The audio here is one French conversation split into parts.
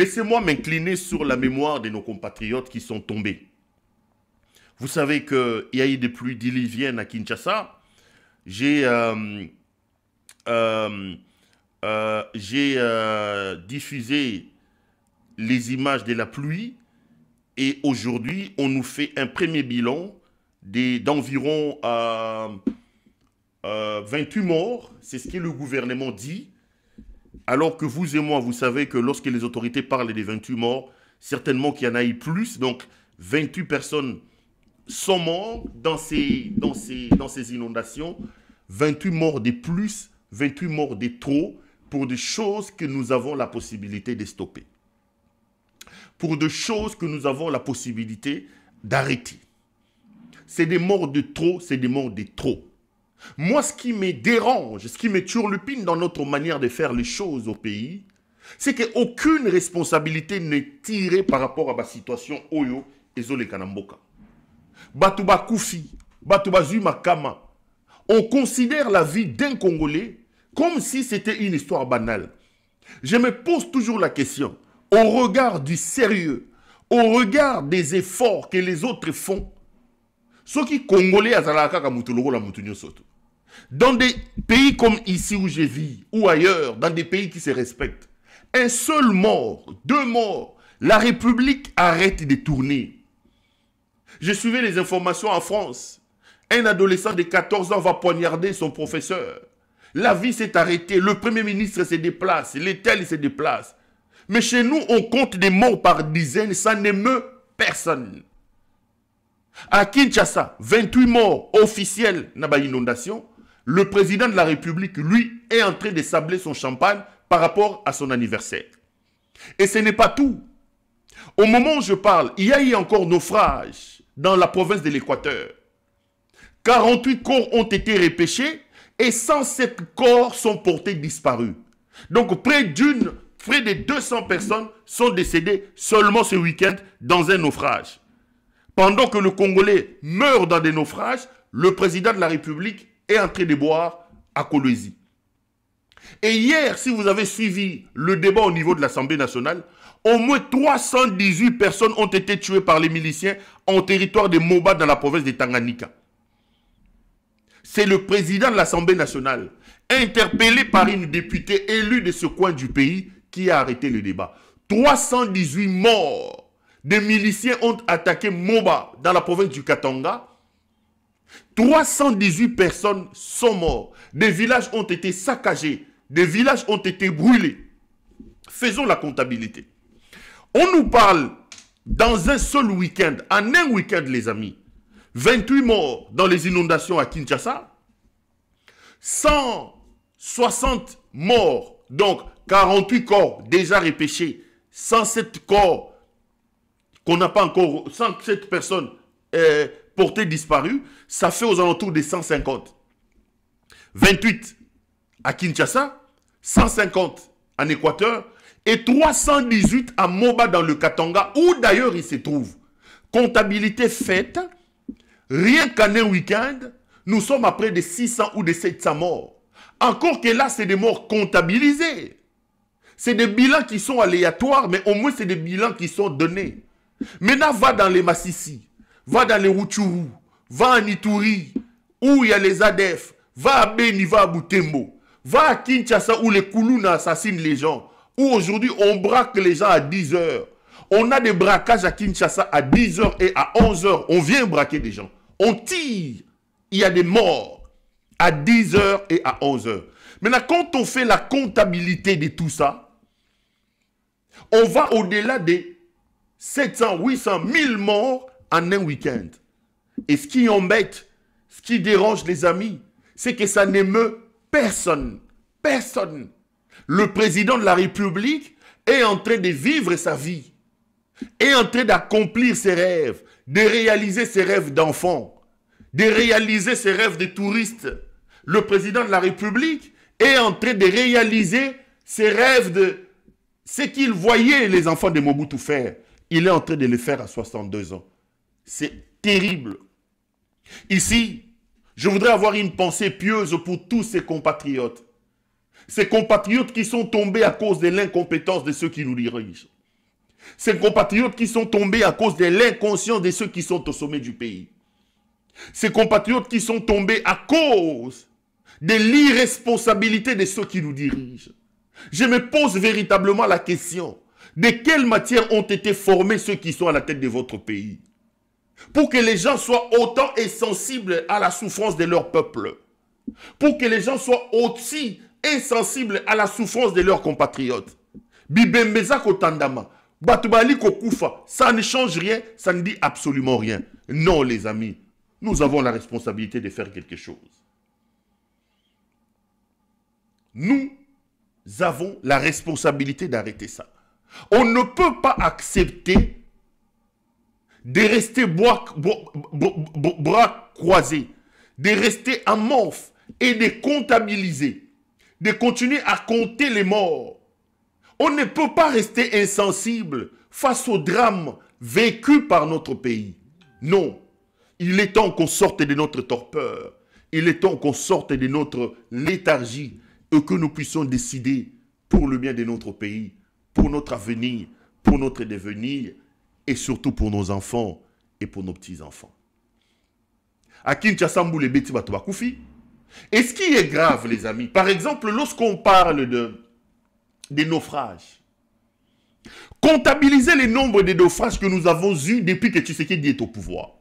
Laissez-moi m'incliner sur la mémoire de nos compatriotes qui sont tombés. Vous savez qu'il y a eu des pluies diluviennes à Kinshasa. J'ai diffusé les images de la pluie et aujourd'hui, on nous fait un premier bilan d'environ 28 morts. C'est ce que le gouvernement dit. Alors que vous et moi, vous savez que lorsque les autorités parlent des 28 morts, certainement qu'il y en a eu plus. Donc, 28 personnes sont mortes dans ces inondations. 28 morts de plus, 28 morts de trop pour des choses que nous avons la possibilité de stopper. Pour des choses que nous avons la possibilité d'arrêter. C'est des morts de trop, c'est des morts de trop. Moi, ce qui me dérange, ce qui me turlupine dans notre manière de faire les choses au pays, c'est qu'aucune responsabilité n'est tirée par rapport à la situation Oyo et Zole Kanamboka. Batouba Koufi, Batouba Zumakama. On considère la vie d'un Congolais comme si c'était une histoire banale. Je me pose toujours la question, au regard du sérieux, au regard des efforts que les autres font, ceux qui Congolais azalaka kamutuloko la mutunyo soto. Dans des pays comme ici où je vis, ou ailleurs, dans des pays qui se respectent, un seul mort, 2 morts, la République arrête de tourner. Je suivais les informations en France. Un adolescent de 14 ans va poignarder son professeur. La vie s'est arrêtée, le Premier ministre se déplace, les tels se déplacent. Mais chez nous, on compte des morts par dizaines, ça n'émeut personne. À Kinshasa, 28 morts officiels dans l'inondation. Le président de la République, lui, est en train de sabler son champagne par rapport à son anniversaire. Et ce n'est pas tout. Au moment où je parle, il y a eu encore naufrage dans la province de l'Équateur. 48 corps ont été repêchés et 107 corps sont portés disparus. Donc près de 200 personnes sont décédées seulement ce week-end dans un naufrage. Pendant que le Congolais meurt dans des naufrages, le président de la République est en train de boire à Kolwezi. Et hier, si vous avez suivi le débat au niveau de l'Assemblée nationale, au moins 318 personnes ont été tuées par les miliciens en territoire de Moba dans la province de Tanganyika. C'est le président de l'Assemblée nationale, interpellé par une députée élue de ce coin du pays, qui a arrêté le débat. 318 morts. Des miliciens ont attaqué Moba dans la province du Katanga. 318 personnes sont mortes. Des villages ont été saccagés. Des villages ont été brûlés. Faisons la comptabilité. On nous parle dans un seul week-end, en un week-end les amis, 28 morts dans les inondations à Kinshasa, 160 morts, donc 48 corps déjà repêchés, 107 corps qu'on n'a pas encore, 107 personnes portées disparues, ça fait aux alentours des 150. 28 à Kinshasa, 150 en Équateur et 318 à Moba dans le Katanga, où d'ailleurs il se trouve. Comptabilité faite, rien qu'en un week-end, nous sommes à près de 600 ou de 700 morts. Encore que là, c'est des morts comptabilisés. C'est des bilans qui sont aléatoires, mais au moins c'est des bilans qui sont donnés. Maintenant, va dans les Massissi, va dans les Rutshuru, va en Ituri, où il y a les ADF, va à Beni, va à Butembo, va à Kinshasa, où les Koulouna assassinent les gens, où aujourd'hui on braque les gens à 10 heures. On a des braquages à Kinshasa à 10 heures et à 11 heures. On vient braquer des gens. On tire. Il y a des morts à 10 heures et à 11 heures. Maintenant, quand on fait la comptabilité de tout ça, on va au-delà des 700, 800, 1000 morts en un week-end. Et ce qui embête, ce qui dérange les amis, c'est que ça n'émeut personne. Personne. Le président de la République est en train de vivre sa vie, est en train d'accomplir ses rêves, de réaliser ses rêves d'enfant, de réaliser ses rêves de touriste. Le président de la République est en train de réaliser ses rêves de ce qu'il voyait les enfants de Mobutu faire. Il est en train de le faire à 62 ans. C'est terrible. Ici, je voudrais avoir une pensée pieuse pour tous ces compatriotes. Ces compatriotes qui sont tombés à cause de l'incompétence de ceux qui nous dirigent. Ces compatriotes qui sont tombés à cause de l'inconscience de ceux qui sont au sommet du pays. Ces compatriotes qui sont tombés à cause de l'irresponsabilité de ceux qui nous dirigent. Je me pose véritablement la question, de quelle matière ont été formés ceux qui sont à la tête de votre pays? Pour que les gens soient autant insensibles à la souffrance de leur peuple. Pour que les gens soient aussi insensibles à la souffrance de leurs compatriotes. Bibembeza kotandama, batubali kokufa, ça ne change rien, ça ne dit absolument rien. Non les amis, nous avons la responsabilité de faire quelque chose. Nous avons la responsabilité d'arrêter ça. On ne peut pas accepter de rester bras croisés, de rester amorphes et de comptabiliser, de continuer à compter les morts. On ne peut pas rester insensible face au drame vécu par notre pays. Non, il est temps qu'on sorte de notre torpeur, il est temps qu'on sorte de notre léthargie et que nous puissions décider pour le bien de notre pays, pour notre avenir, pour notre devenir et surtout pour nos enfants et pour nos petits-enfants. À Kinshasa, les bêtis batouakoufi. Et ce qui est grave, les amis, par exemple, lorsqu'on parle des naufrages, comptabiliser les nombres de naufrages que nous avons eus depuis que Tshisekedi est au pouvoir.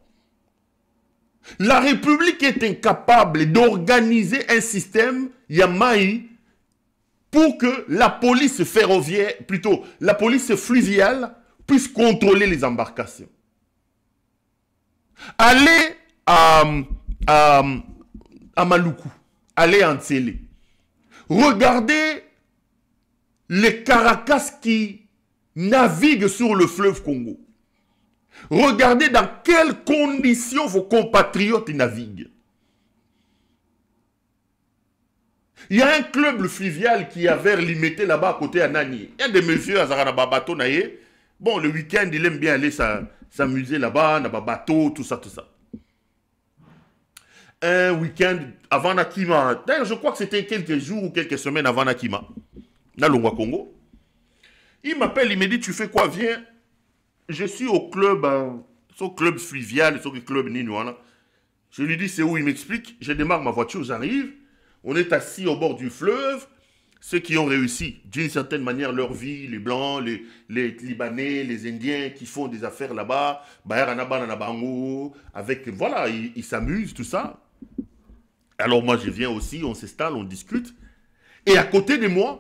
La République est incapable d'organiser un système Yamaï pour que la police ferroviaire, plutôt la police fluviale, puisse contrôler les embarcations. Allez à Maluku, allez en Tsélé. Regardez les caracas qui naviguent sur le fleuve Congo. Regardez dans quelles conditions vos compatriotes naviguent. Il y a un club fluvial qui avait limité là-bas à côté à Nani. Il y a des messieurs à Zarana bateau naïe. Bon, le week-end, il aime bien aller s'amuser là-bas, dans bateau, tout ça, tout ça. Un week-end avant Nakima. D'ailleurs, je crois que c'était quelques jours ou quelques semaines avant Nakima. Dans le Congo. Il m'appelle, il me dit, tu fais quoi? Viens. Je suis au club fluvial, au club Ninouana. Je lui dis, c'est où? Il m'explique. Je démarre ma voiture, j'arrive. On est assis au bord du fleuve. Ceux qui ont réussi, d'une certaine manière, leur vie, les Blancs, les Libanais, les Indiens qui font des affaires là-bas, avec, voilà, ils s'amusent, tout ça. Alors moi, je viens aussi, on s'installe, on discute. Et à côté de moi,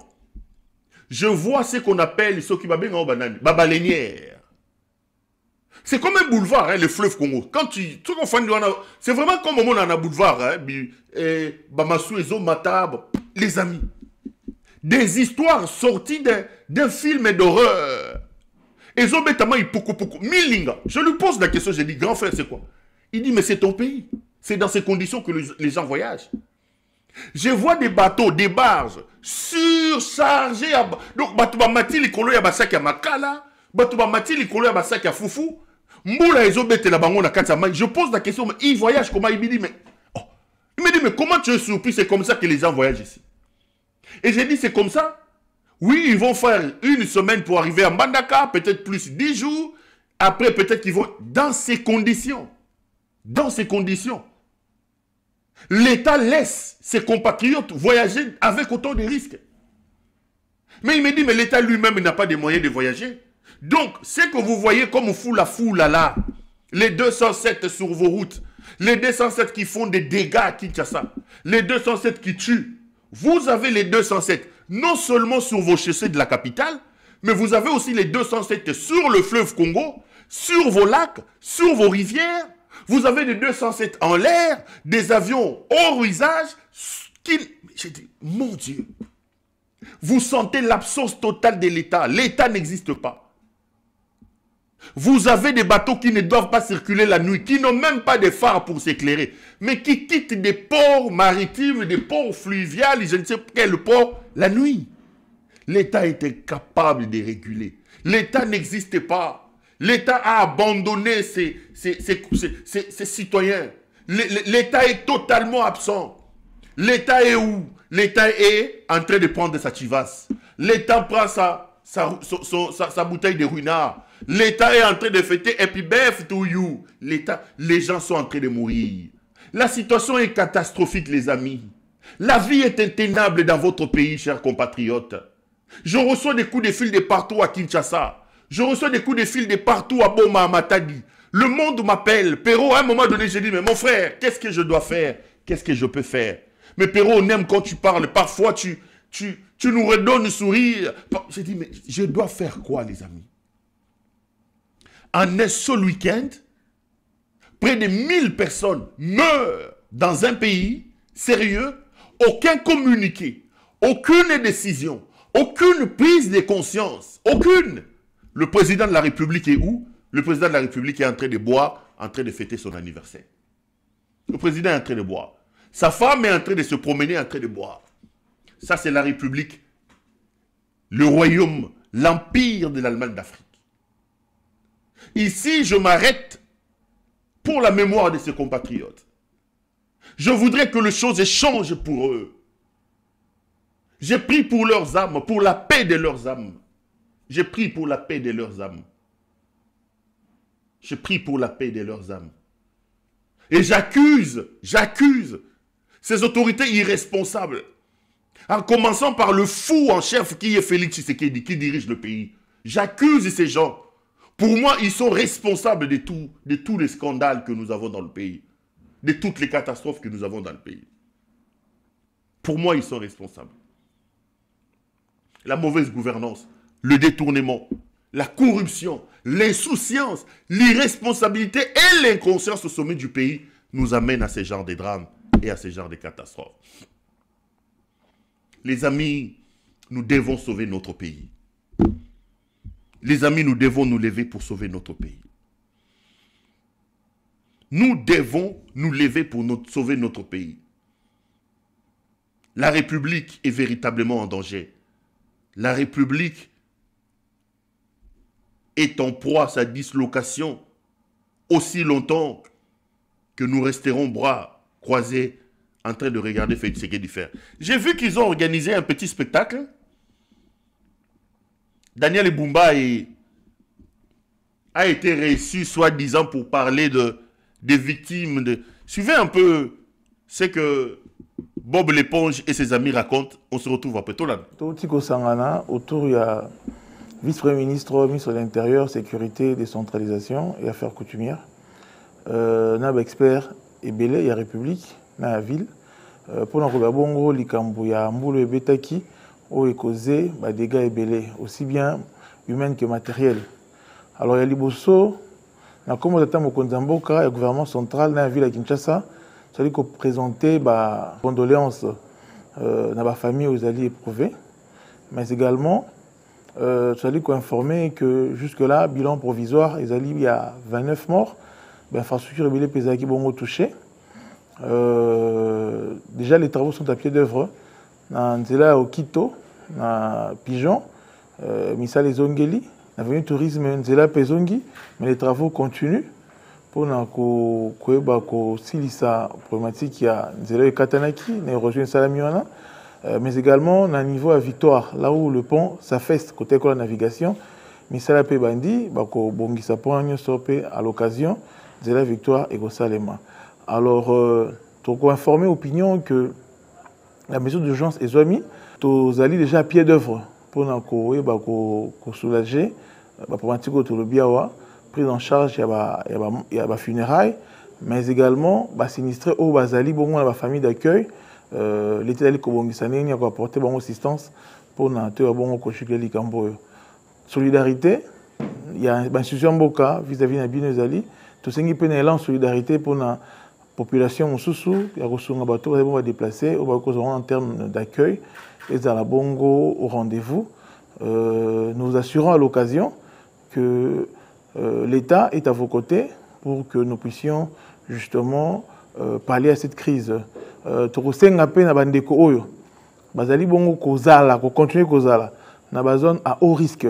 je vois ce qu'on appelle, ceux qui m'appellent Babalénière. C'est comme un boulevard, hein, le fleuve Congo. Quand c'est vraiment comme on a un boulevard, hein, Bamassou, Ezo, Matab, les amis. Des histoires sorties d'un film d'horreur. Ezo Betama, il poukou. Milinga. Je lui pose la question, je dis, grand frère, c'est quoi? Il dit, mais c'est ton pays. C'est dans ces conditions que les gens voyagent. Je vois des bateaux, des barges, surchargés. Donc, Batouba Mati, les colons, il y a Bassaki à Makala. Batouba Mati, les colons, il y a Bassaki à Foufou. Mboula, Ezo Betela Bango, na Katsama. Je pose la question, mais ils voyagent comment? Il me dit, mais. Oh. Il me dit, mais comment tu es surpris? C'est comme ça que les gens voyagent ici. Et j'ai dit, c'est comme ça? Oui, ils vont faire une semaine pour arriver à Mbandaka, peut-être plus 10 jours. Après, peut-être qu'ils vont... Dans ces conditions, l'État laisse ses compatriotes voyager avec autant de risques. Mais il me dit, mais l'État lui-même n'a pas de moyens de voyager. Donc, ce que vous voyez comme foule là, les 207 sur vos routes, les 207 qui font des dégâts à Kinshasa, les 207 qui tuent, vous avez les 207, non seulement sur vos chaussées de la capitale, mais vous avez aussi les 207 sur le fleuve Congo, sur vos lacs, sur vos rivières. Vous avez les 207 en l'air, des avions hors usage. J'ai dit, mon Dieu, vous sentez l'absence totale de l'État. L'État n'existe pas. Vous avez des bateaux qui ne doivent pas circuler la nuit, qui n'ont même pas de phares pour s'éclairer, mais qui quittent des ports maritimes, des ports fluviales, je ne sais quel port, la nuit. L'État est incapable de réguler. L'État n'existe pas. L'État a abandonné ses citoyens. L'État est totalement absent. L'État est où? L'État est en train de prendre sa chivasse. L'État prend sa bouteille de ruinard. L'État est en train de fêter Happy Birthday to you. Les gens sont en train de mourir. La situation est catastrophique, les amis. La vie est intenable dans votre pays, chers compatriotes. Je reçois des coups de fil de partout à Kinshasa. Je reçois des coups de fil de partout à Boma, à Matadi. Le monde m'appelle. Perrault, à un moment donné, j'ai dit, mais mon frère, qu'est-ce que je dois faire? Qu'est-ce que je peux faire? Mais Perrault, on aime quand tu parles. Parfois, tu nous redonnes le sourire. J'ai dit, mais je dois faire quoi, les amis? En un seul week-end, près de 1000 personnes meurent dans un pays sérieux. Aucun communiqué, aucune décision, aucune prise de conscience, aucune. Le président de la République est où? Le président de la République est en train de boire, en train de fêter son anniversaire. Le président est en train de boire. Sa femme est en train de se promener, en train de boire. Ça, c'est la République, le royaume, l'empire de l'Allemagne d'Afrique. Ici, je m'arrête pour la mémoire de ses compatriotes. Je voudrais que les choses changent pour eux. J'ai pris pour leurs âmes, pour la paix de leurs âmes. J'ai pris pour la paix de leurs âmes. J'ai pris pour la paix de leurs âmes. Et j'accuse ces autorités irresponsables. En commençant par le fou en chef qui est Félix Tshisekedi, qui dirige le pays. J'accuse ces gens. Pour moi, ils sont responsables de tous les scandales que nous avons dans le pays. De toutes les catastrophes que nous avons dans le pays. Pour moi, ils sont responsables. La mauvaise gouvernance, le détournement, la corruption, l'insouciance, l'irresponsabilité et l'inconscience au sommet du pays nous amènent à ce genre de drames et à ce genre de catastrophes. Les amis, nous devons sauver notre pays. Les amis, nous devons nous lever pour sauver notre pays. Nous devons nous lever pour sauver notre pays. La République est véritablement en danger. La République est en proie à sa dislocation aussi longtemps que nous resterons bras croisés en train de regarder Félix Tshisekedi faire. J'ai vu qu'ils ont organisé un petit spectacle. Daniel Ebumba a été reçu, soi-disant, pour parler des victimes. Suivez un peu ce que Bob l'éponge et ses amis racontent. On se retrouve après tout là. Tiko Sangana, autour il y a vice-premier ministre, ministre de l'Intérieur, Sécurité, Décentralisation et Affaires coutumières. Nab expert et belé, il y a République, dans la ville. Pour nous bongo, likambu ya mbulu et betaki, où est causé dégâts et belé, aussi bien humains que matériels. Alors il y a Liboso, na comme tata Mokonzamboka, le gouvernement central dans la ville de Kinshasa, c'est-à-dire qu'on présentait condoléances dans la famille aux alliés éprouvés, mais également c'est-à-dire qu'on informait que jusque-là, bilan provisoire, il y a 29 morts, l'infrastructure et Pesaki Bongo touchés. Déjà les travaux sont à pied d'œuvre. Dans au Quito, dans Pigeon, Missa les Ongeli, l'avenue tourisme Nzela Pezongi, mais les travaux continuent pour que silisa problématique il y a Nzela et Katanaki, ne rejoint Salamiwana, mais également dans le niveau à Victoire, là où le pont s'affaisse côté de la navigation, Missa Pe Bandi, Bongisa Pont Sopé à l'occasion, Nzela Victoire et Gosalema. Alors, pour informer l'opinion que la mesure d'urgence est zoami, tous allés déjà à pied d'œuvre pour nous soulager, pour le biawa, prise en charge il y a funérailles, mais également sinistré au basali bon la famille d'accueil, l'état d'aller kobongisane a apporté bon assistance pour nous bon kochikeli kamboyo. Solidarité, il y a une institution boka vis-à-vis de Binezali, tout ce qui peut élan solidarité pour la population sous il y a reçu un bateau va déplacer en termes d'accueil et à la bongo au rendez-vous. Nous assurons à l'occasion que l'État est à vos côtés pour que nous puissions justement pallier à cette crise. Tokosenga pe na bandeko oyo bazali bongo kozala ko continuer kozala na bazone à haut risque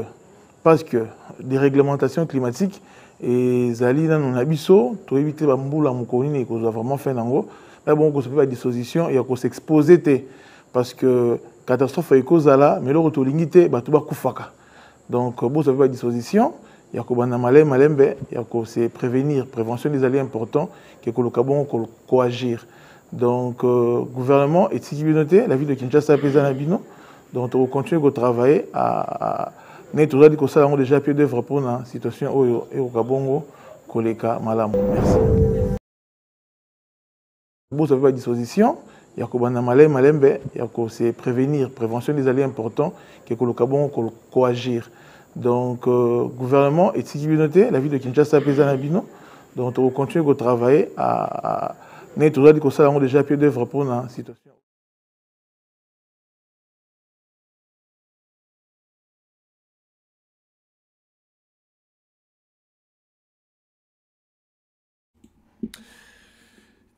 parce que des réglementations climatiques et zali na non abiso to éviter ba mbula mukoni ne ko vraiment fait nango mais bon ko se peut disposition et ko s'exposer parce que catastrophe ekozala mais le retour lingité ba to ba kufaka Donc, vous avez à disposition. Il y a se prévenir, prévention des alliés importants, qui est le coagir. Donc, gouvernement et si noté, la ville de Kinshasa est Nabino. Donc, on continue de travailler à nettoyer que ça a déjà pied d'œuvre pour la situation et au Kabongo, Koleka, Malam. Merci. Vous avez à disposition. Il y a se prévenir, prévention des alliés importants, qui est le Kabongo, coagir. Donc, gouvernement et si noté, la ville de Kinshasa est Nabino. Donc, on continue de travailler à nettoyer que ça a déjà pied d'œuvre pour la situation.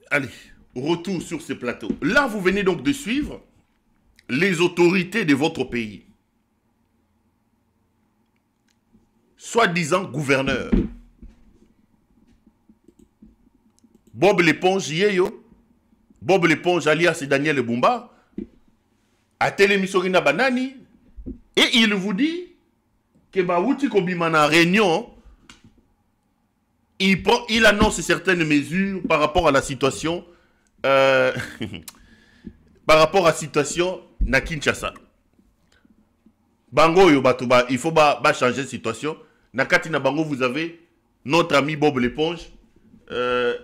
Allez, retour sur ce plateau. Là, vous venez donc de suivre les autorités de votre pays. Soi-disant gouverneur. Bob l'éponge, Yeyo. Bob l'éponge alias Daniel Bumba. A Télémisorina Banani. Et il vous dit que Baouti Kobimana réunion. Il annonce certaines mesures par rapport à la situation par rapport à la situation na Kinshasa. Bango yo batuba, il faut changer de situation. Nakati na Bango, vous avez notre ami Bob l'éponge,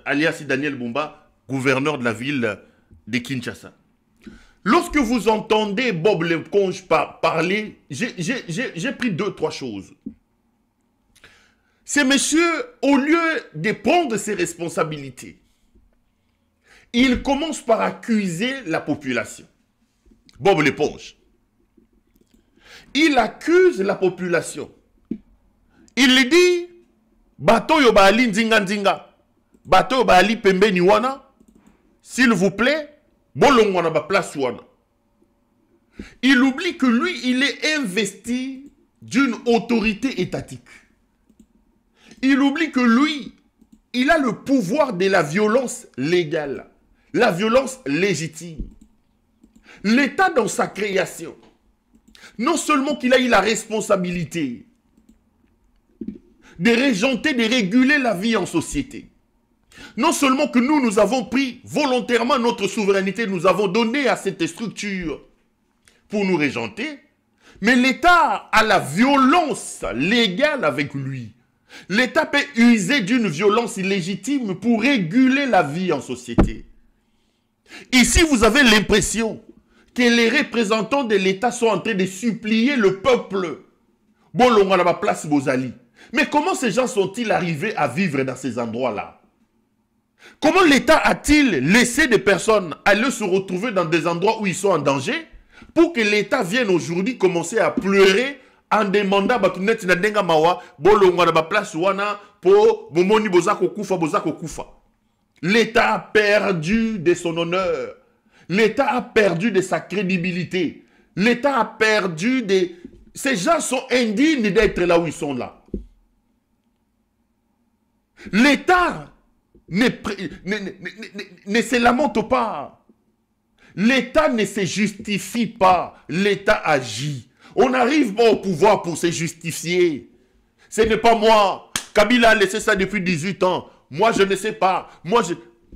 alias Daniel Bumba, gouverneur de la ville de Kinshasa. Lorsque vous entendez Bob l'éponge parler, j'ai pris 2-3 choses. Ces messieurs, au lieu de prendre ses responsabilités, ils commencent par accuser la population. Bob l'éponge. Il accuse la population. Il lui dit, bateau yo baali nzinga nzinga, bateau yo baali pembe ni wana, s'il vous plaît, bolongo na ba place wana. Il oublie que lui, il est investi d'une autorité étatique. Il oublie que lui, il a le pouvoir de la violence légale, la violence légitime. L'État dans sa création, non seulement qu'il a eu la responsabilité de régenter, de réguler la vie en société, non seulement que nous avons pris volontairement notre souveraineté, nous avons donné à cette structure pour nous régenter, mais l'État a la violence légale avec lui. L'État peut user d'une violence illégitime pour réguler la vie en société. Ici, vous avez l'impression que les représentants de l'État sont en train de supplier le peuple. Bon, l'on a la place Bozali. Mais comment ces gens sont-ils arrivés à vivre dans ces endroits-là? Comment l'État a-t-il laissé des personnes aller se retrouver dans des endroits où ils sont en danger pour que l'État vienne aujourd'hui commencer à pleurer en demandant batunet na denga mawa bolongo na ba place wana po momoni bozako kufa. L'État a perdu de son honneur. L'État a perdu de sa crédibilité. L'État a perdu de... Ces gens sont indignes d'être là où ils sont là. L'État ne se lamente pas. L'État ne se justifie pas. L'État agit. On n'arrive pas au pouvoir pour se justifier. Ce n'est pas moi. Kabila a laissé ça depuis 18 ans. Moi, je ne sais pas.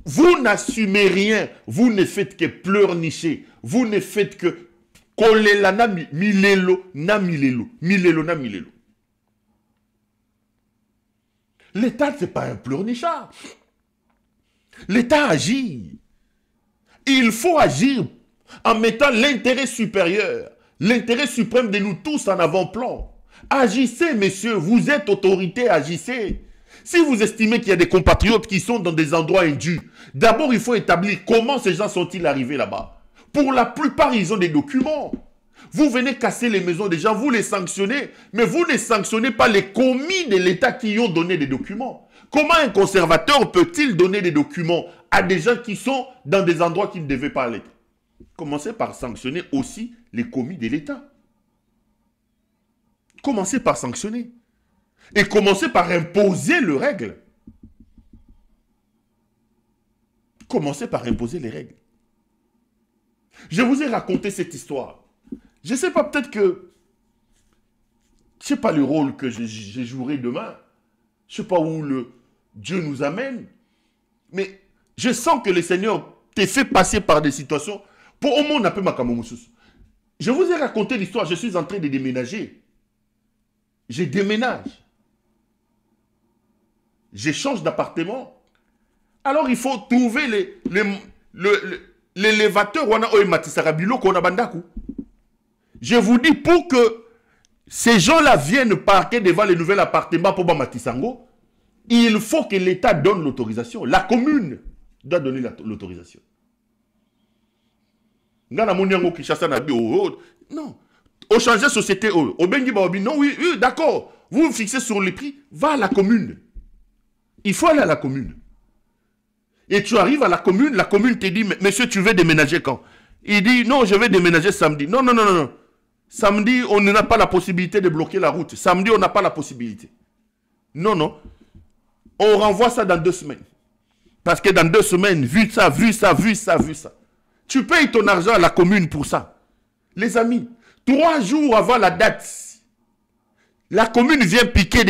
Vous n'assumez rien. Vous ne faites que pleurnicher. Vous ne faites que kolela na milelo na milelo. Milelo na milelo. L'État, ce n'est pas un pleurnichard. L'État agit. Il faut agir en mettant l'intérêt supérieur, l'intérêt suprême de nous tous en avant-plan. Agissez, messieurs, vous êtes autorité, agissez. Si vous estimez qu'il y a des compatriotes qui sont dans des endroits indus, d'abord il faut établir comment ces gens sont-ils arrivés là-bas. Pour la plupart, ils ont des documents. Vous venez casser les maisons des gens, vous les sanctionnez, mais vous ne sanctionnez pas les commis de l'État qui ont donné des documents. Comment un conservateur peut-il donner des documents à des gens qui sont dans des endroits qui ne devaient pas l'être? Commencez par sanctionner aussi les commis de l'État. Commencez par sanctionner. Et commencez par imposer les règles. Commencez par imposer les règles. Je vous ai raconté cette histoire. Je ne sais pas, peut-être que Je sais pas le rôle que je jouerai demain. Je sais pas où Dieu nous amène. Mais je sens que le Seigneur t'a fait passer par des situations pour au moins un peu ma kamomoussous. Je vous ai raconté l'histoire, je suis en train de déménager. Je déménage. Je change d'appartement. Alors il faut trouver l'élévateur. Je vous dis, pour que ces gens-là viennent parquer devant le nouvel appartement pour Matisango, il faut que l'État donne l'autorisation. La commune doit donner l'autorisation. Non. Au changer de société, au Bengi Baobi, non, oui, d'accord. Vous vous fixez sur les prix, va à la commune. Il faut aller à la commune. Et tu arrives à la commune te dit, monsieur, tu veux déménager quand? Il dit, non, je vais déménager samedi. Non, non, non, non, non. Samedi, on n'a pas la possibilité de bloquer la route. Samedi, on n'a pas la possibilité. Non, non. On renvoie ça dans 2 semaines. Parce que dans 2 semaines, vu ça, tu payes ton argent à la commune pour ça. Les amis, 3 jours avant la date, la commune vient piquer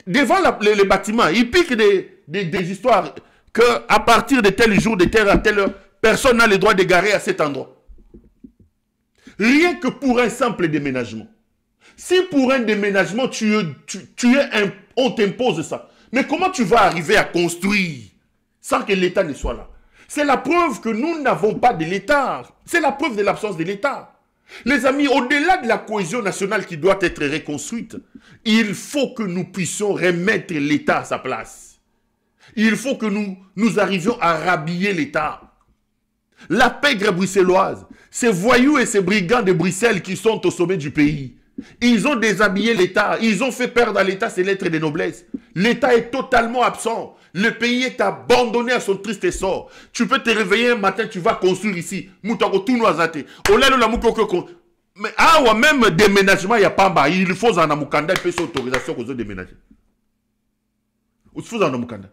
devant les bâtiments. Ils piquent des histoires qu'à partir de tel jour, de telle à telle heure, personne n'a le droit de garer à cet endroit. Rien que pour un simple déménagement. Si pour un déménagement, on t'impose ça. Mais comment tu vas arriver à construire sans que l'État ne soit là? C'est la preuve que nous n'avons pas de l'État. C'est la preuve de l'absence de l'État. Les amis, au-delà de la cohésion nationale qui doit être reconstruite, il faut que nous puissions remettre l'État à sa place. Il faut que nous arrivions à rhabiller l'État. La pègre bruxelloise, ces voyous et ces brigands de Bruxelles qui sont au sommet du pays, ils ont déshabillé l'État, ils ont fait perdre à l'État ses lettres de noblesse. L'État est totalement absent. Le pays est abandonné à son triste sort. Tu peux te réveiller un matin, tu vas construire ici. Mais même déménagement, il n'y a pas. Il faut en amukanda et puis autorisation pour déménager. Il faut en amukanda.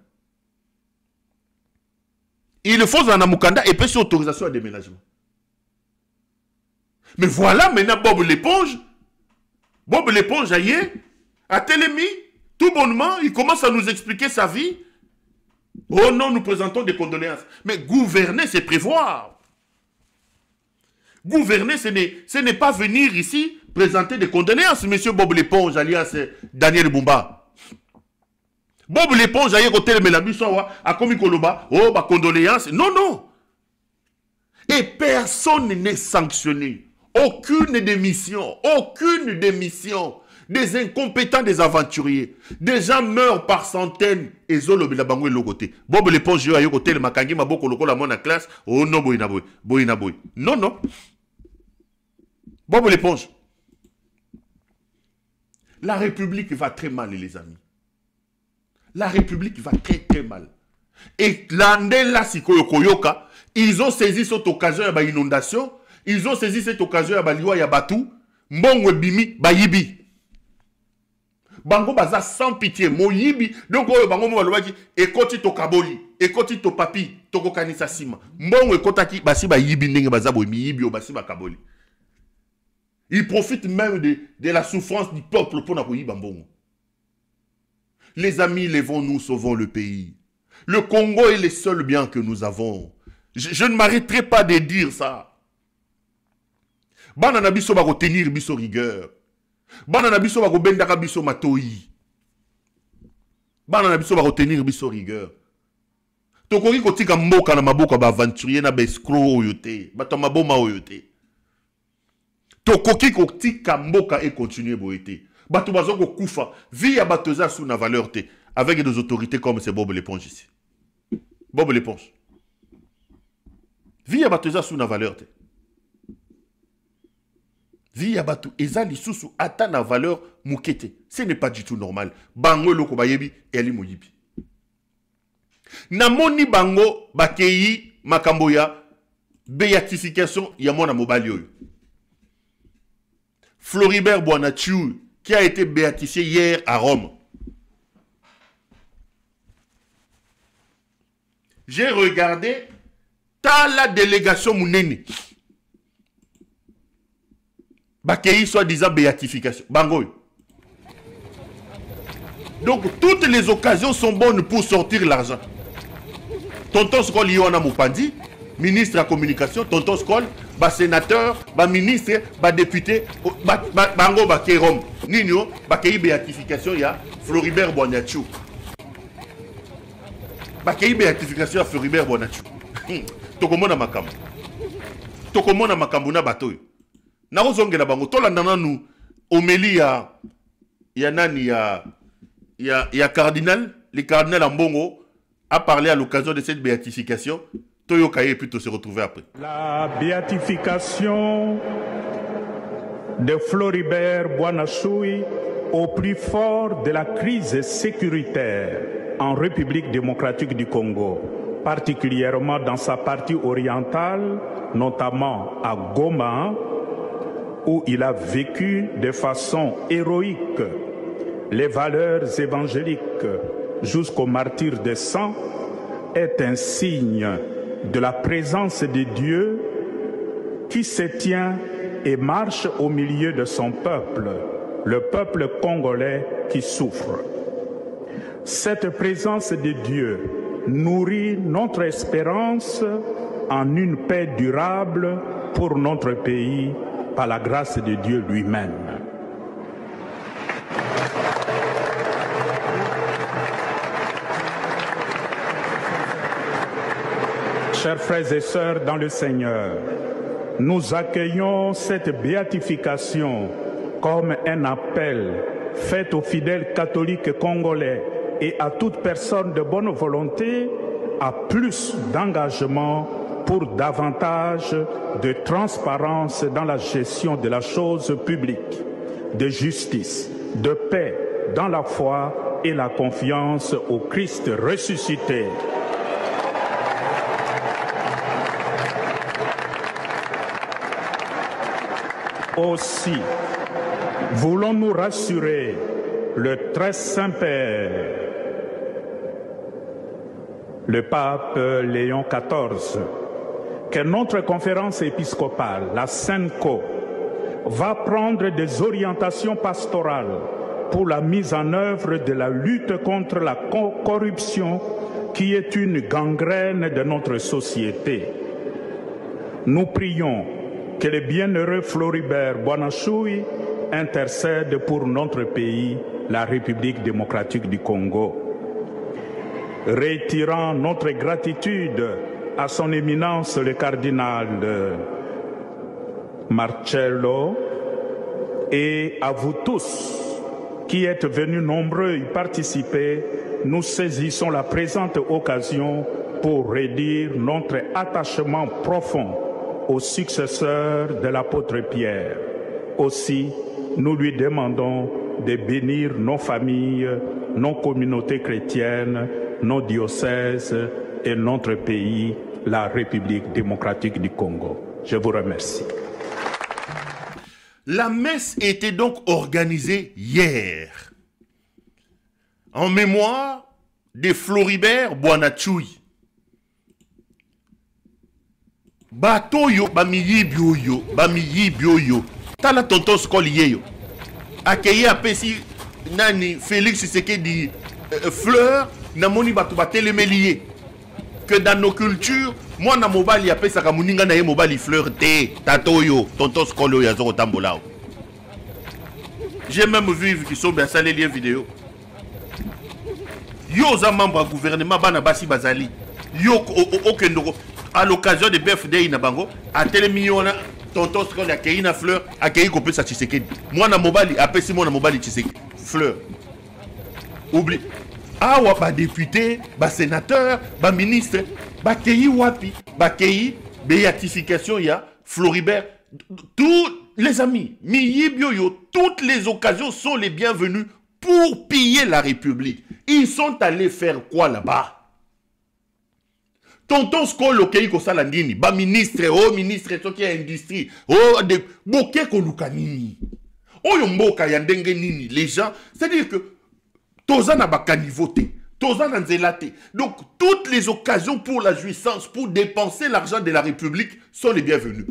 Il faut en amukanda et puis autorisation à déménagement. Mais voilà maintenant Bob l'éponge. Bob l'éponge aïe, à Télémi, tout bonnement, il commence à nous expliquer sa vie. Oh non, nous présentons des condoléances. Mais gouverner, c'est prévoir. Gouverner, ce n'est pas venir ici présenter des condoléances, monsieur Bob l'éponge, alias Daniel Bumba. Bob l'éponge, aïe, côté le Melabusoa, à Komikoloba, oh, bah, condoléances. Non, non. Et personne n'est sanctionné. Aucune démission. Des incompétents, des aventuriers. Des gens meurent par centaines. Et Zolo Bilabango est l'autre côté. Bob l'éponge, yo, côté le Makangi, Maboko, Loko, la mona classe. Oh non, boy. Non, non. Bob l'éponge. La République va très mal, les amis. La République va très, très mal. Et l'Andela Sikoyo Koyoka, ils ont saisi cette occasion à l'inondation. Ils ont saisi cette occasion à Baliwa Yabatou. Mbongwe Bimi, Bayibi. Bango baza sans pitié, moyibi. Donc, bango mo balobaki, ekoti to kaboli, ekoti to papi, to kokanisa sima. Mbongo ekotaki, basi ba yibi ndenge baza bo miyibi o basi ba kaboli. Ils profitent même de la souffrance du peuple pour na koyiba mbongo. Les amis, levons-nous, sauvons le pays. Le Congo est le seul bien que nous avons. Je ne m'arrêterai pas de dire ça. Banana biso ba retenir biso rigueur. Banana biso ba bendaka biso matoi. Banana biso ba retenir biso rigueur. Tokoki kotika mboka na maboka ba aventurier na ba escroc oyote, bato maboma oyote. Tokoki kotika mboka et continuer boyote. Bato bazoko kufa, vie ya bato za sous na valeur te avec des autorités comme c'est Bob l'éponge ici. Bob l'éponge. Vie ya bato za sous na valeur te. Vie ya bato ezali susu ata na valeur mukete. Ce n'est pas du tout normal. Bango loko bayebi eli moyibi. Namoni bango bakeyi makambo ya béatification ya mona mobali oyo. Floribert Boanatiu qui a été béatifié hier à Rome. J'ai regardé ta la délégation Mouneni. Bakei soi-disant béatification. Bangoy. Donc, toutes les occasions sont bonnes pour sortir l'argent. Tonton Skol Yona Moupandi, ministre de la communication, Tonton Skol, sénateur, ministre, député, Bango Bakerom, Nino, Bakei béatification, il y a Floribert Bonachou. Bakei béatification à Floribert Bonachou. Tokomona Makambu. Tokomona Makambu na batoy. Na ozonge na bango, tolandana nous, Omélie ya nani ya cardinal, les cardinal Ambongo a parlé à l'occasion de cette béatification. Toyo Kaye plutôt se retrouver après. La béatification de Floribert Boanachoui au plus fort de la crise sécuritaire en République démocratique du Congo, particulièrement dans sa partie orientale, notamment à Goma, où il a vécu de façon héroïque les valeurs évangéliques jusqu'au martyre de sang, est un signe de la présence de Dieu qui se tient et marche au milieu de son peuple, le peuple congolais qui souffre. Cette présence de Dieu nourrit notre espérance en une paix durable pour notre pays par la grâce de Dieu lui-même. Chers frères et sœurs dans le Seigneur, nous accueillons cette béatification comme un appel fait aux fidèles catholiques congolais et à toute personne de bonne volonté à plus d'engagement pour davantage de transparence dans la gestion de la chose publique, de justice, de paix dans la foi et la confiance au Christ ressuscité. Aussi, voulons-nous rassurer le très Saint-Père, le pape Léon XIV, que notre conférence épiscopale, la SENCO, va prendre des orientations pastorales pour la mise en œuvre de la lutte contre la corruption qui est une gangrène de notre société. Nous prions que le bienheureux Floribert Boanachoui intercède pour notre pays, la République démocratique du Congo. Retirant notre gratitude à son éminence le cardinal Marcello et à vous tous qui êtes venus nombreux y participer, nous saisissons la présente occasion pour redire notre attachement profond au successeur de l'apôtre Pierre. Aussi, nous lui demandons de bénir nos familles, nos communautés chrétiennes, nos diocèses et notre pays, la République démocratique du Congo. Je vous remercie. La messe était donc organisée hier en mémoire de Floribert Boanachoui. Batoyo bamiyibioyo bamiyibioyo tala tonton skoliyeyo akeye apesi nani Félix Tshisekedi fleur namoni bato batelemeliye que dans nos cultures moi na mobali apesaka muninga na ye mobali fleur te tatoyo tonton skolo ya zoko tambolao. J'ai même vu qui sont bien salé lien vidéo yo za membre du gouvernement bana basi bazali yo okendoko à l'occasion de BFD Inabango, à Télémiona, tonton Skol a accueilli une fleur, a accueilli qu'on peut sa Tshisekedi. Moi, na mobali, après si moi, na mobali Tshisekedi. Fleur. Oublie. Ah, ouais, bah député, bah sénateur, bah ministre, bah accueilli wapi, bah accueilli, béatification, il y a Floribert. Tous les amis, Miyibioyo, toutes les occasions sont les bienvenues pour piller la République. Ils sont allés faire quoi là-bas? Tonton Skol okei kosala ndini ba ministre oh ministre soki ya industrie oh de boke koluka nini oyo mboka ya ndenge nini les gens c'est-à-dire que toza na bakanivote toza na nzelate donc toutes les occasions pour la jouissance pour dépenser l'argent de la République sont les bienvenues.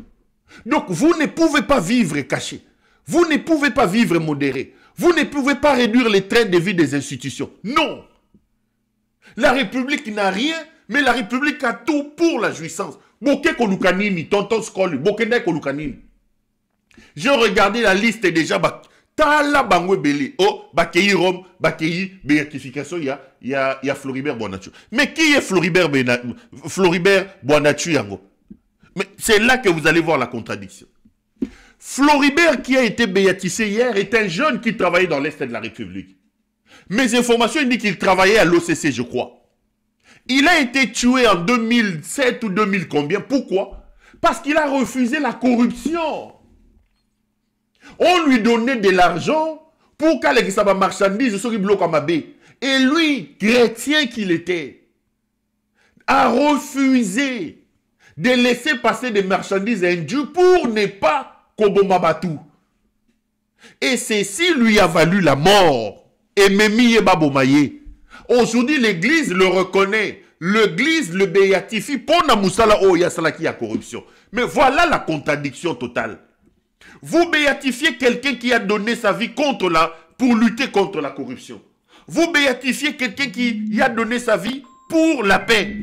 Donc vous ne pouvez pas vivre caché. Vous ne pouvez pas vivre modéré. Vous ne pouvez pas réduire les trains de vie des institutions. Non. La République n'a rien, mais la République a tout pour la jouissance. Boké Kolukanini, tonton Skol, Bokende Kolukanini. J'ai regardé la liste déjà. Tala Bangwe Beli. Oh, Bakei Rome, Bakei, béatification, il y a Floribert Bonachu. Mais qui est Floribert Bonachu Yango? Mais c'est là que vous allez voir la contradiction. Floribert, qui a été béatisé hier, est un jeune qui travaillait dans l'Est de la République. Mes informations indiquent qu'il travaillait à l'OCC, je crois. Il a été tué en 2007 ou 2000 combien? Pourquoi? Parce qu'il a refusé la corruption. On lui donnait de l'argent pour qu'elle sa marchandise soit bloquée à Mabé. Et lui, chrétien qu'il était, a refusé de laisser passer des marchandises indues pour ne pas Kobomabatou. Et ceci lui a valu la mort. Et Memi Babomaye. Aujourd'hui, l'Église le reconnaît. L'Église le béatifie pour Namoussala Oyasala qui a corruption. Mais voilà la contradiction totale. Vous béatifiez quelqu'un qui a donné sa vie pour lutter contre la corruption. Vous béatifiez quelqu'un qui a donné sa vie pour la paix.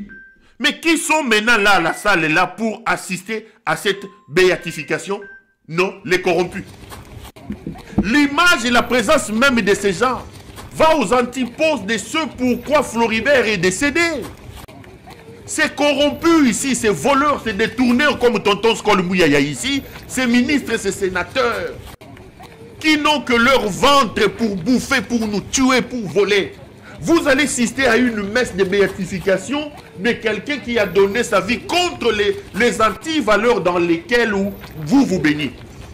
Mais qui sont maintenant là, à la salle est là pour assister à cette béatification? Non, les corrompus. L'image et la présence même de ces gens va aux antiposes de ce pourquoi Floribert est décédé. Ces corrompus ici, ces voleurs, ces détourneurs comme Tonton Skol Mouyaya ici, ces ministres, ces sénateurs, qui n'ont que leur ventre pour bouffer, pour nous tuer, pour voler. Vous allez assister à une messe de béatification de quelqu'un qui a donné sa vie contre les anti-valeurs dans lesquelles vous vous baignez.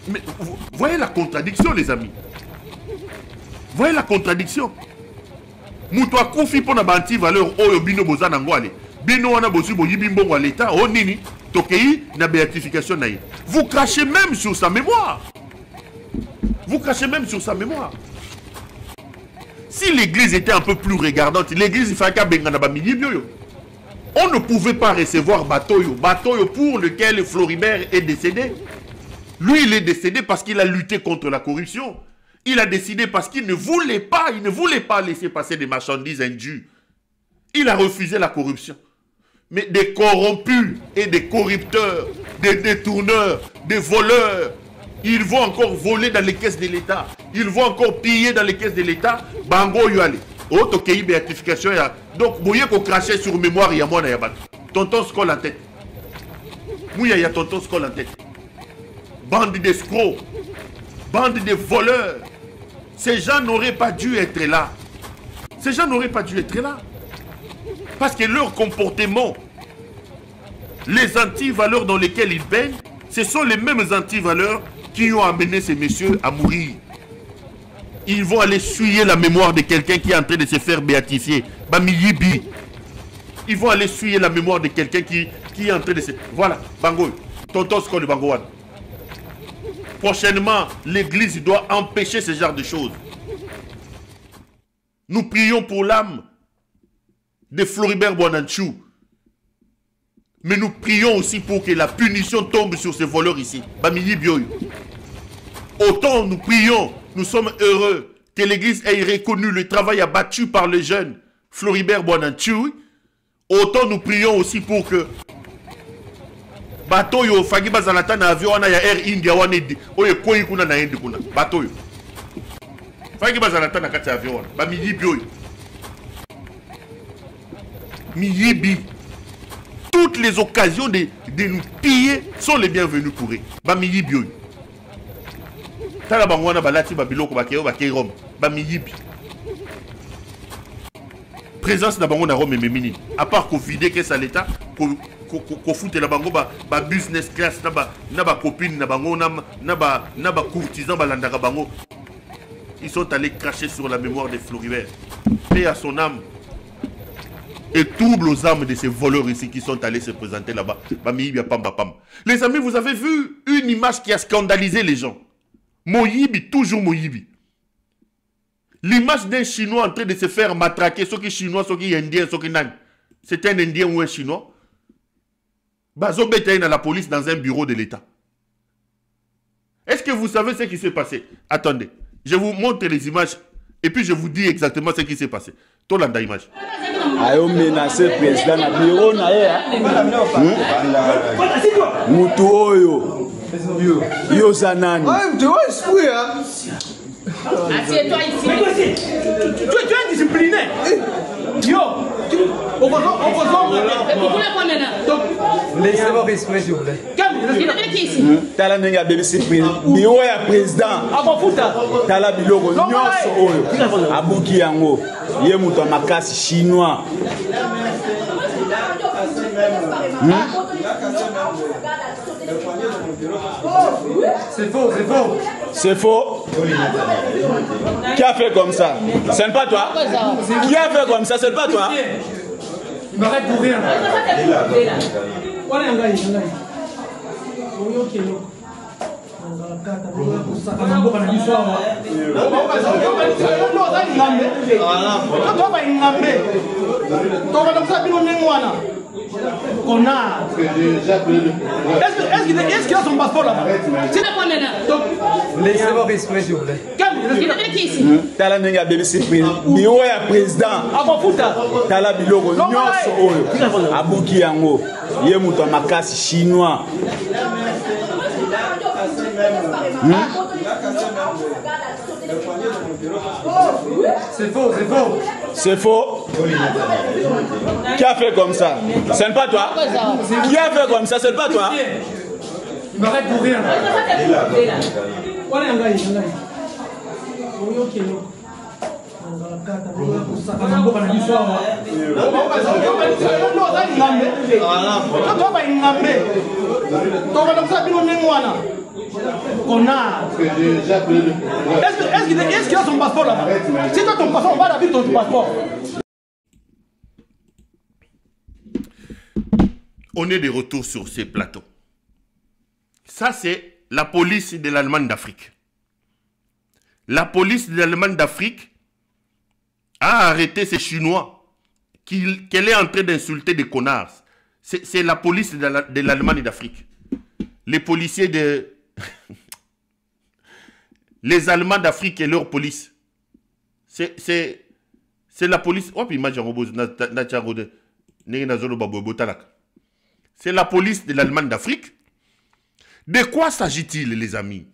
Mais vous voyez la contradiction, les amis. Voyez la contradiction. Moutoua koufi pour na anti-valeur oyo bino bozana ngwale. Bino wana bosu boyi bimbongo à l'état. Oh nini. Tokei na béatification naïe. Vous crachez même sur sa mémoire. Vous crachez même sur sa mémoire. Si l'église était un peu plus regardante, l'église il fallait on ne pouvait pas recevoir Batoyo pour lequel Floribert est décédé. Lui, il est décédé parce qu'il a lutté contre la corruption. Il a décidé parce qu'il ne voulait pas laisser passer des marchandises indues. Il a refusé la corruption. Mais des corrompus et des corrupteurs, des détourneurs, des voleurs, ils vont encore voler dans les caisses de l'État. Ils vont encore piller dans les caisses de l'État. Bango yuale. Autre pays béatification. Donc, vous voyez qu'on crachait sur mémoire, il y a moi, tonton Skol en tête. Mouya, il y a tonton Skol en tête. Bande d'escrocs. Bande de voleurs. Ces gens n'auraient pas dû être là. Ces gens n'auraient pas dû être là. Parce que leur comportement, les anti-valeurs dans lesquelles ils baignent, ce sont les mêmes anti-valeurs qui ont amené ces messieurs à mourir. Ils vont aller souiller la mémoire de quelqu'un qui est en train de se faire béatifier. Bamiyibi. Ils vont aller souiller la mémoire de quelqu'un qui est en train de se... Voilà, Bango. Tonton Skol Bangoan. Prochainement, l'église doit empêcher ce genre de choses. Nous prions pour l'âme de Floribert Bonachu. Mais nous prions aussi pour que la punition tombe sur ces voleurs ici. Autant nous prions, nous sommes heureux que l'église ait reconnu le travail abattu par les jeunes Floribert Bonachu. Autant nous prions aussi pour que Batoyo fagi bazalata na avion wana ya Air India wana oye koyi kuna na Inde kuna Batoyo fagi bazalata na kati avion wana ba miyibi oyo miyibi. Toutes les occasions de nous piller sont les bienvenues pour eux. Ba miyibi oyo tala bango wana balati ba biloko ba kei Rome ba miyibi. Présence na bango na Rome memini à part qu'on vide que ça l'état qu'on foute la bango ba business class na ba copine na bango na ba courtisan balandaka bango. Ils sont allés cracher sur la mémoire de Floribert. Paix à son âme. Et trouble aux âmes de ces voleurs ici qui sont allés se présenter là-bas. Les amis, vous avez vu une image qui a scandalisé les gens. Moyibi, toujours Moyibi. L'image d'un Chinois en train de se faire matraquer, ceux qui Chinois, ceux qui Indiens, ceux qui Nan. C'est un Indien ou un Chinois. Bazo Betaïn à la police dans un bureau de l'État. Est-ce que vous savez ce qui s'est passé, attendez, je vous montre les images et puis je vous dis exactement ce qui s'est passé. Tolanda image. Ayo menacé président na bureau na ye. Mutu oyo. Yo zanani. Tu vois, esprit, hein. Assieds-toi ici. Mais tu es indiscipliné. Yo, on va. Mais pourquoi la quoi maintenant? Laissez-moi respirer, s'il vous plaît. Il est qui ici? Tala nenga bébé c'est bureau ya président. Abafuta. Tala biloko nyonso oyo. Abuki yango. Ye mutu makasi chinois. C'est faux, c'est faux. C'est faux. Qui a fait comme ça? Ce n'est pas toi. Qui a fait comme ça? Ce n'est pas toi. Il m'arrête pour rien. Connard. Est-ce qu'il a son passeport là-bas? C'est quoi maintenant? Laissez-moi respirer, s'il vous plaît. Il est qui ici? Tala nenga bébé c'est bureau ya président. Abafuta. Tala biloko nyonso oyo. Abuki yango. Ye mutu makasi chinois. C'est faux, c'est faux. C'est faux. Qui a fait comme ça? Ce n'est pas toi. Qui a fait comme ça? Ce n'est pas toi. Il m'arrête pour rien. Connard. Est-ce qu'il a son passeport là-bas? Si tu as ton passeport, on va la vie ton passeport. On est de retour sur ces plateaux. Ça, c'est la police de l'Allemagne d'Afrique. La police de l'Allemagne d'Afrique a arrêté ces Chinois qu'elle est en train d'insulter des connards. C'est la police de l'Allemagne d'Afrique. Les policiers de... les Allemands d'Afrique et leur police. C'est la police... C'est la police de l'Allemagne d'Afrique. De quoi s'agit-il, les amis?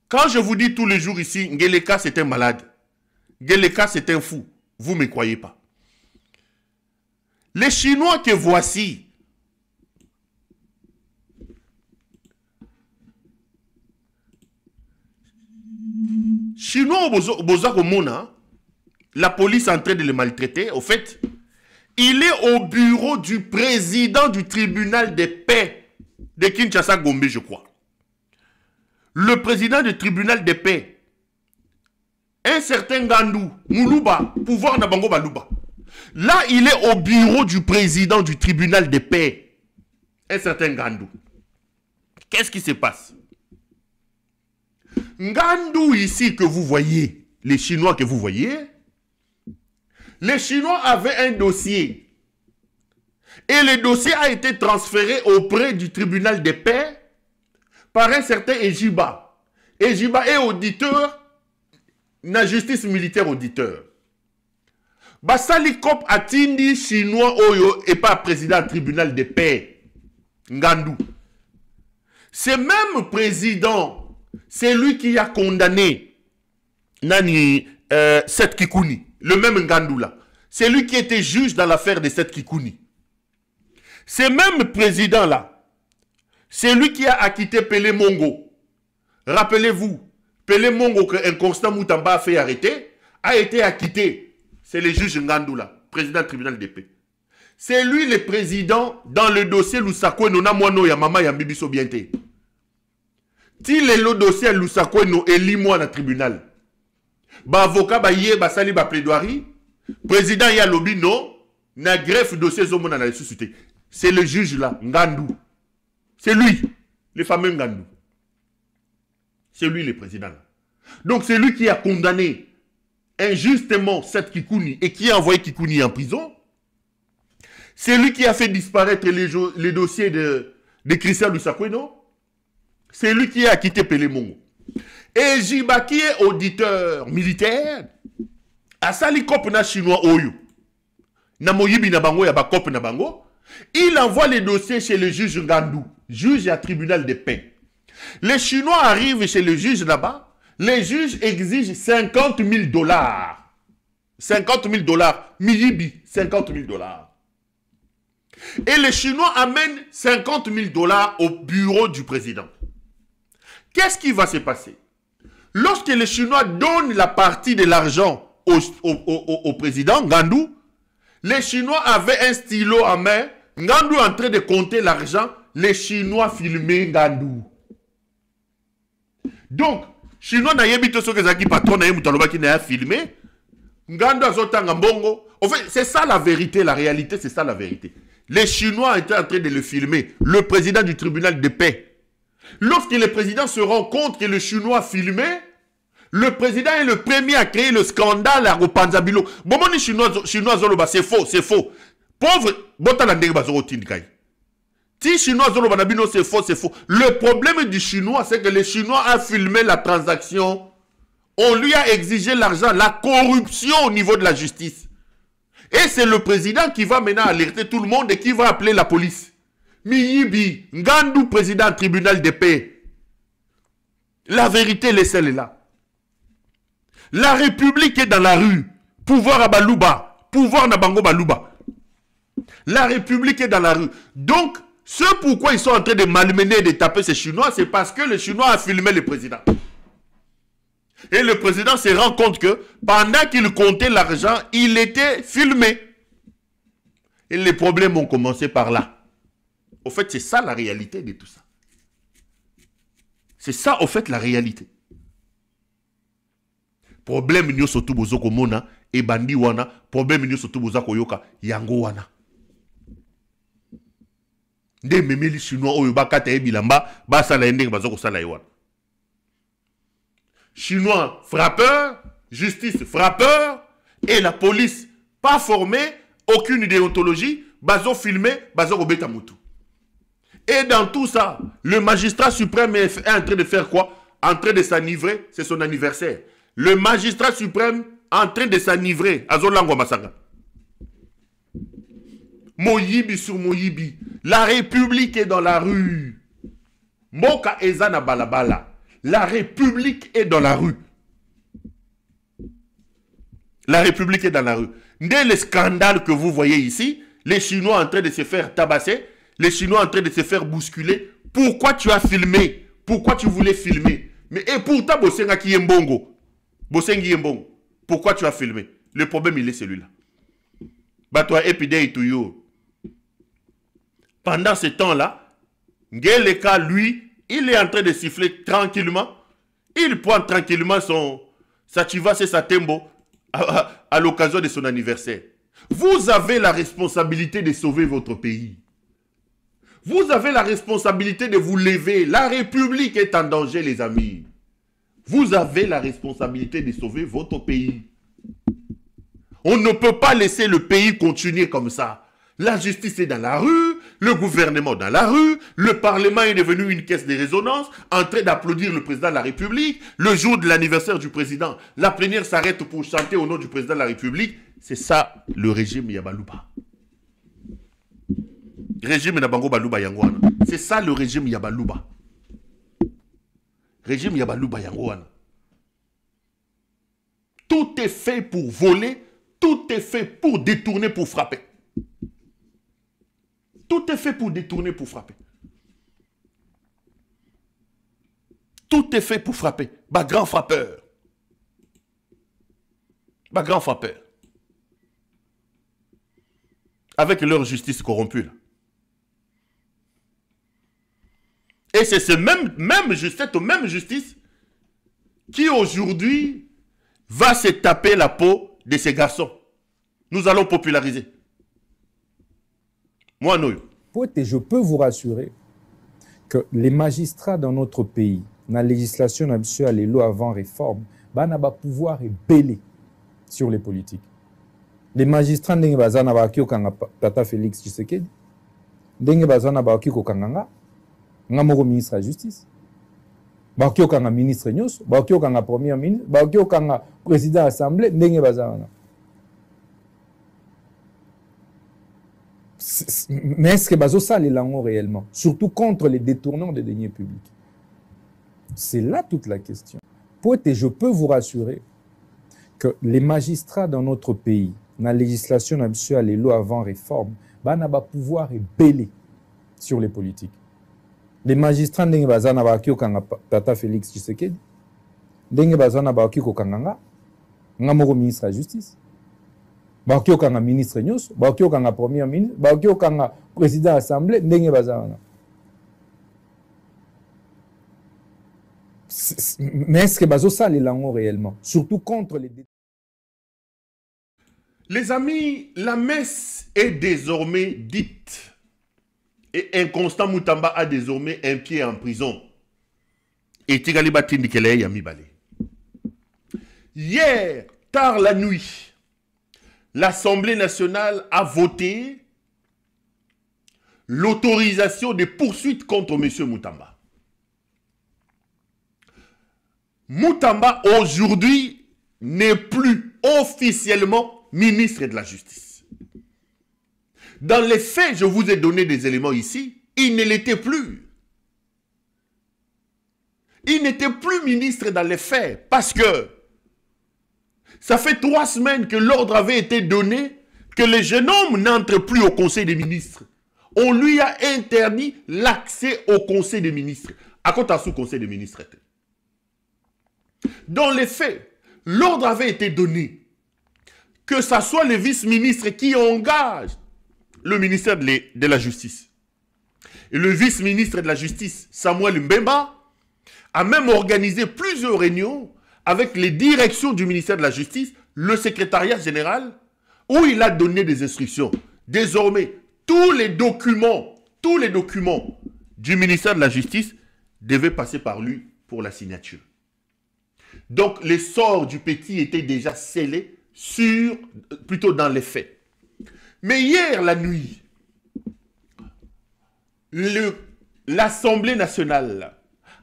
Quand je vous dis tous les jours ici, Ngeleka c'est un malade. Ngeleka c'est un fou. Vous ne me croyez pas. Les Chinois que voici, Chinois au Bozak, la police est en train de les maltraiter. Au fait, il est au bureau du président du tribunal de paix de Kinshasa Gombe, je crois. Le président du tribunal de paix, un certain Gandou, Moulouba, pouvoir Nabango Balouba. Là, il est au bureau du président du tribunal de paix, un certain Gandou. Qu'est-ce qui se passe? Gandou ici que vous voyez, les Chinois que vous voyez, les Chinois avaient un dossier. Et le dossier a été transféré auprès du tribunal de paix par un certain Ejiba. Ejiba est auditeur, la justice militaire auditeur. Basali Kop Atindi Chinois Oyo et pas président du tribunal de paix. Ngandou. Ce même président, c'est lui qui a condamné Nani Seth Kikouni. Le même Ngandou là. C'est lui qui était juge dans l'affaire de Seth Kikouni. Ce même président là, c'est lui qui a acquitté Pelé Mongo. Rappelez-vous, Pelé Mongo que Inconstant Moutamba a fait arrêter, a été acquitté. C'est le juge Ngandou là, président du tribunal de paix. C'est lui le président dans le dossier Lusako Nona Moano Yamama Yambibiso Biente. Si le dossier Lusako no élit moi dans le tribunal. Ba avocat ba yé ba sali ba plaidoirie. Président ya lobby non. Na greffe dossier zomo na la société. C'est le juge là, Ngandou. C'est lui, le fameux Ngandou. C'est lui le président là. Donc c'est lui qui a condamné injustement Seth Kikouni et qui a envoyé Kikouni en prison. C'est lui qui a fait disparaître les dossiers de Christian Lusako. C'est lui qui a quitté Pélémongo. Et Jiba qui est auditeur militaire, a sali cop na chinois oyo. Na moyibi na bango ya ba cop na bango. Il envoie les dossiers chez le juge Ngandou, juge à tribunal de paix. Les Chinois arrivent chez le juge là-bas. Les juges exigent 50 000 $. 50 000 $. Miyibi, 50 000 $. Et les Chinois amènent 50 000 $ au bureau du président. Qu'est-ce qui va se passer? Lorsque les Chinois donnent la partie de l'argent au président Ngandou, les Chinois avaient un stylo en main. Ngandou en train de compter l'argent. Les Chinois filmaient Ngandou. Donc, Chinois n'a pas dit que patron n'a filmé. Ngandou a zotanga mbongo. En fait, c'est ça la vérité, la réalité, c'est ça la vérité. Les Chinois étaient en train de le filmer. Le président du tribunal de paix. Lorsque le président se rend compte que le Chinois filmait, le président est le premier à créer le scandale à Ropanzabilo. Bon, les Chinois, c'est faux, c'est faux. Pauvre, si Chinois, c'est faux, c'est faux. Le problème du Chinois, c'est que le Chinois a filmé la transaction. On lui a exigé l'argent, la corruption au niveau de la justice. Et c'est le président qui va maintenant alerter tout le monde et qui va appeler la police. Miyibi, Ngandou, président tribunal de paix. La vérité, elle est celle-là. La République est dans la rue. Pouvoir à Balouba. Pouvoir na Bango Balouba. La République est dans la rue. Donc, ce pourquoi ils sont en train de malmener et de taper ces Chinois, c'est parce que le Chinois a filmé le président. Et le président se rend compte que pendant qu'il comptait l'argent, il était filmé. Et les problèmes ont commencé par là. Au fait, c'est ça la réalité de tout ça. C'est ça, au fait, la réalité. Problème nyo sotu bozo komona e bandi wana, problème nyo sotu boza koyoka yango wana. Nde memeli Chinois oyo bakata e bilamba ba sala ndenge bazo ko sala wana. Chinois frappeur, justice frappeur et la police pas formée, aucune déontologie, bazo filmé, bazo ko beta mutu. Et dans tout ça, le magistrat suprême est en train de faire quoi? En train de s'enivrer, c'est son anniversaire. Le magistrat suprême en train de s'enivrer. Azolango Masanga. Moyibi sur Moyibi. La République est dans la rue. Moka Ezana Balabala. La République est dans la rue. La République est dans la rue. Dès le scandale que vous voyez ici, les Chinois en train de se faire tabasser, les Chinois en train de se faire bousculer. Pourquoi tu as filmé? Pourquoi tu voulais filmer? Mais et pourtant, Bosenga qui est mbongo. Bosengi Yembong, pourquoi tu as filmé? Le problème, il est celui-là. Batoi épidé to yo. Pendant ce temps-là, Ngeleka, lui, il est en train de siffler tranquillement. Il prend tranquillement sa chivas et sa tembo à l'occasion de son anniversaire. Vous avez la responsabilité de sauver votre pays. Vous avez la responsabilité de vous lever. La République est en danger, les amis. Vous avez la responsabilité de sauver votre pays. On ne peut pas laisser le pays continuer comme ça. La justice est dans la rue, le gouvernement dans la rue, le Parlement est devenu une caisse de résonance, en train d'applaudir le président de la République. Le jour de l'anniversaire du président, la plénière s'arrête pour chanter au nom du président de la République. C'est ça le régime Yabalouba. Régime Nabango Balouba Yangwana. C'est ça le régime Yabalouba. Régime Yabalouba Yangwana. Tout est fait pour voler, tout est fait pour détourner, pour frapper. Tout est fait pour détourner, pour frapper. Tout est fait pour frapper. Bah, grand frappeur. Bah, grand frappeur. Avec leur justice corrompue, là. Et c'est cette même justice qui aujourd'hui va se taper la peau de ces garçons. Nous allons populariser. Moi, non. Je peux vous rassurer que les magistrats dans notre pays, dans la législation à les lois avant réforme, n'ont pas pouvoir et belé sur les politiques. Les magistrats n'ont pas Tata Félix Tshisekedi, n'ont pas ministre de la Justice. bakoki okanga ministre nyonso, bakoki okanga premier ministre, bakoki okanga président de l'Assemblée, ndenge bazana. Mais est-ce que bazo ça les langues réellement, surtout contre les détournants des deniers publics? C'est là toute la question. Et je peux vous rassurer que les magistrats dans notre pays, dans la législation à les lois avant réforme, n'ont pas pouvoir et belé sur les politiques. Les magistrats n'ont pas pouvoir Tata Félix Tshisekedi, n'ont pas pouvoir ministre de la Justice, n'ont pas pouvoir ministre nyos, n'ont pas pouvoir premier ministre, n'ont pas pouvoir président de l'Assemblée, n'ont pas pouvoir. Mais est-ce que bazo ça les langues réellement, surtout contre les... Les amis, la messe est désormais dite. Et Inconstant Moutamba a désormais un pied en prison. Et Tigali Batindi Kele Yami Balé. Hier, tard la nuit, l'Assemblée nationale a voté l'autorisation des poursuites contre M. Moutamba. Moutamba, aujourd'hui, n'est plus officiellement ministre de la Justice. Dans les faits, je vous ai donné des éléments ici, il ne l'était plus. Il n'était plus ministre dans les faits parce que ça fait 3 semaines que l'ordre avait été donné que le jeune homme n'entre plus au Conseil des ministres. On lui a interdit l'accès au Conseil des ministres. À quoi t'as sous Conseil des ministres? Dans les faits, l'ordre avait été donné que ce soit le vice-ministre qui engage le ministère de la Justice. Et le vice-ministre de la Justice, Samuel Mbemba, a même organisé plusieurs réunions avec les directions du ministère de la Justice, le secrétariat général, où il a donné des instructions. Désormais, tous les documents du ministère de la Justice devaient passer par lui pour la signature. Donc, les sorts du petit étaient déjà scellés plutôt dans les faits. Mais hier, la nuit, l'Assemblée nationale,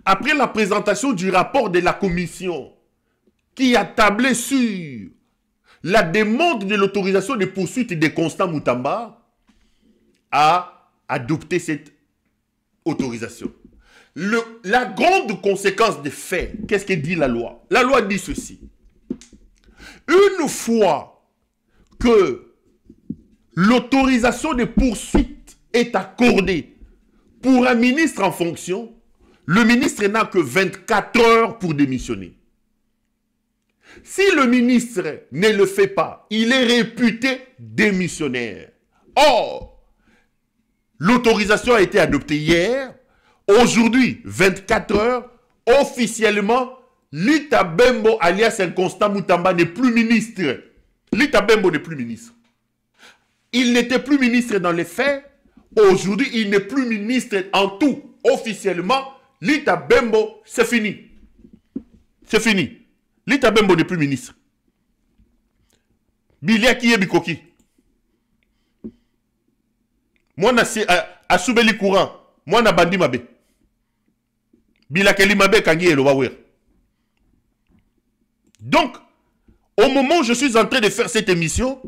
après la présentation du rapport de la commission qui a tablé sur la demande de l'autorisation des poursuites de Constant Moutamba, a adopté cette autorisation. La grande conséquence des faits, qu'est-ce que dit la loi? La loi dit ceci. Une fois que l'autorisation de poursuite est accordée pour un ministre en fonction, le ministre n'a que 24 heures pour démissionner. Si le ministre ne le fait pas, il est réputé démissionnaire. Or, l'autorisation a été adoptée hier. Aujourd'hui, 24 heures, officiellement, Lita Bembo alias Inconstant Moutamba n'est plus ministre. Lita Bembo n'est plus ministre. Il n'était plus ministre dans les faits. Aujourd'hui, il n'est plus ministre en tout. Officiellement, Lita Bembo, c'est fini. C'est fini. Lita Bembo n'est plus ministre. Bilia qui est Bikoki. Moi, à Soubeli Courant. Moi, na bandi mabe. Bila keli mabe kangi elo wawer. Donc, au moment où je suis en train de faire cette émission,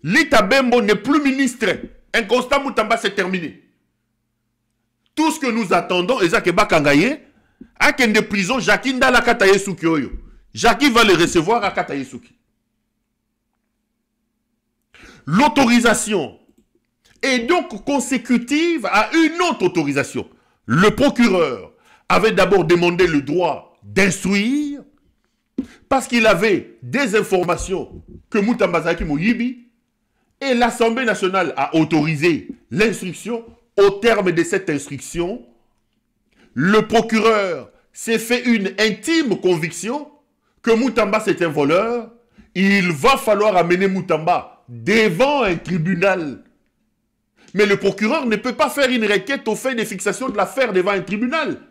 Lita Bembo n'est plus ministre. Inconstant Moutamba, c'est terminé. Tout ce que nous attendons, Ezakeba Kangaye, à Kende prison, Jackie Ndala Kataye Souki Oyo. Jackie va le recevoir à Kataye Souki. L'autorisation est donc consécutive à une autre autorisation. Le procureur avait d'abord demandé le droit d'instruire parce qu'il avait des informations que Moutamba Zaki Moyibi, et l'Assemblée nationale a autorisé l'instruction. Au terme de cette instruction, le procureur s'est fait une intime conviction que Moutamba c'est un voleur. Il va falloir amener Moutamba devant un tribunal. Mais le procureur ne peut pas faire une requête au fait de fixation de l'affaire devant un tribunal.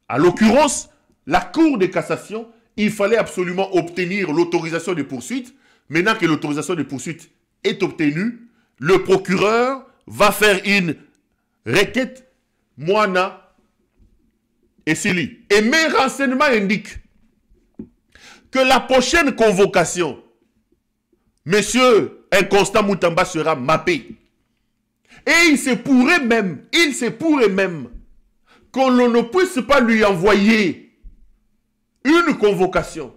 À l'occurrence, la Cour de cassation, il fallait absolument obtenir l'autorisation de poursuite. Maintenant que l'autorisation de poursuite est obtenue, le procureur va faire une requête. Moana Et Sili. Et mes renseignements indiquent que la prochaine convocation, Monsieur Inconstant Moutamba sera mappé. Et il se pourrait même qu'on ne puisse pas lui envoyer une convocation,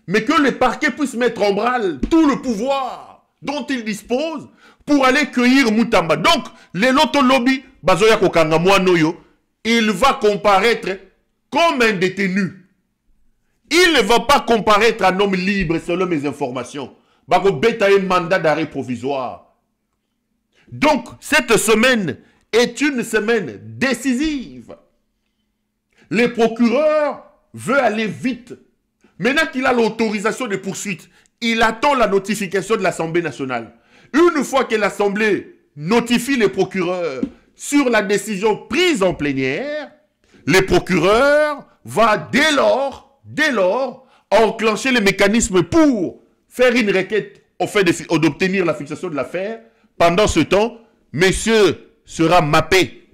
mais que le parquet puisse mettre en branle tout le pouvoir dont il dispose pour aller cueillir Moutamba. Donc, les Loto Lobby, Bazoya Kokanga Mwanoyo, il va comparaître comme un détenu. Il ne va pas comparaître un homme libre selon mes informations. Bako beta un mandat d'arrêt provisoire. Donc, cette semaine est une semaine décisive. Le procureur veut aller vite. Maintenant qu'il a l'autorisation de poursuite, il attend la notification de l'Assemblée nationale. Une fois que l'Assemblée notifie les procureurs sur la décision prise en plénière, le procureur va dès lors enclencher les mécanismes pour faire une requête au fait d'obtenir la fixation de l'affaire. Pendant ce temps, monsieur sera mappé.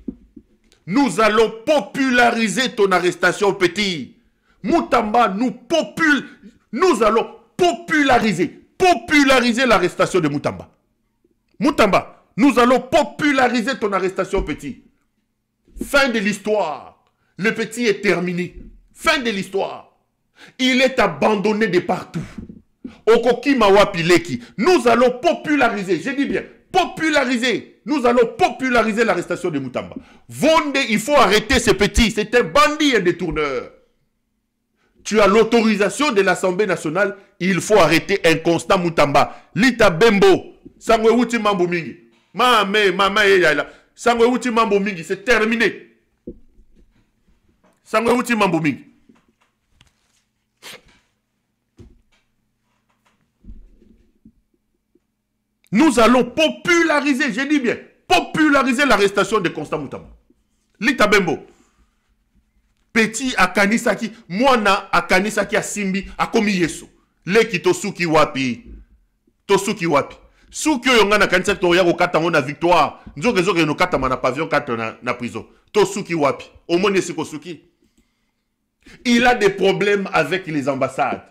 Nous allons populariser ton arrestation, petit. Moutamba, nous allons populariser l'arrestation de Moutamba. Moutamba, nous allons populariser ton arrestation, petit. Fin de l'histoire. Le petit est terminé. Fin de l'histoire. Il est abandonné de partout. Okoki Mawapileki. Nous allons populariser, je dis bien, populariser. Nous allons populariser l'arrestation de Moutamba. Vonde, il faut arrêter ce petit. C'est un bandit et détourneur. Tu as l'autorisation de l'Assemblée nationale. Il faut arrêter Inconstant Moutamba. Lita Bembo. Sangwe Uti Mambo Mingi. Mama Yayala. Sangwe Uti Mambo Mingi. C'est terminé. Sangwe Uti Mambo Mingi. Nous allons populariser, je dis bien, populariser l'arrestation de Constant Moutamba. Lita Bembo. Petit akanisaki, mwana akanisaki asimbi, akomi yesu. Leki tosuki wapi. Tosuki wapi. Suki yongana akanisaki toya kokata na victoire. Nzoke no kata mana pavillon kata na prison. Tosuki wapi. Omone siko suki. Il a des problèmes avec les ambassades.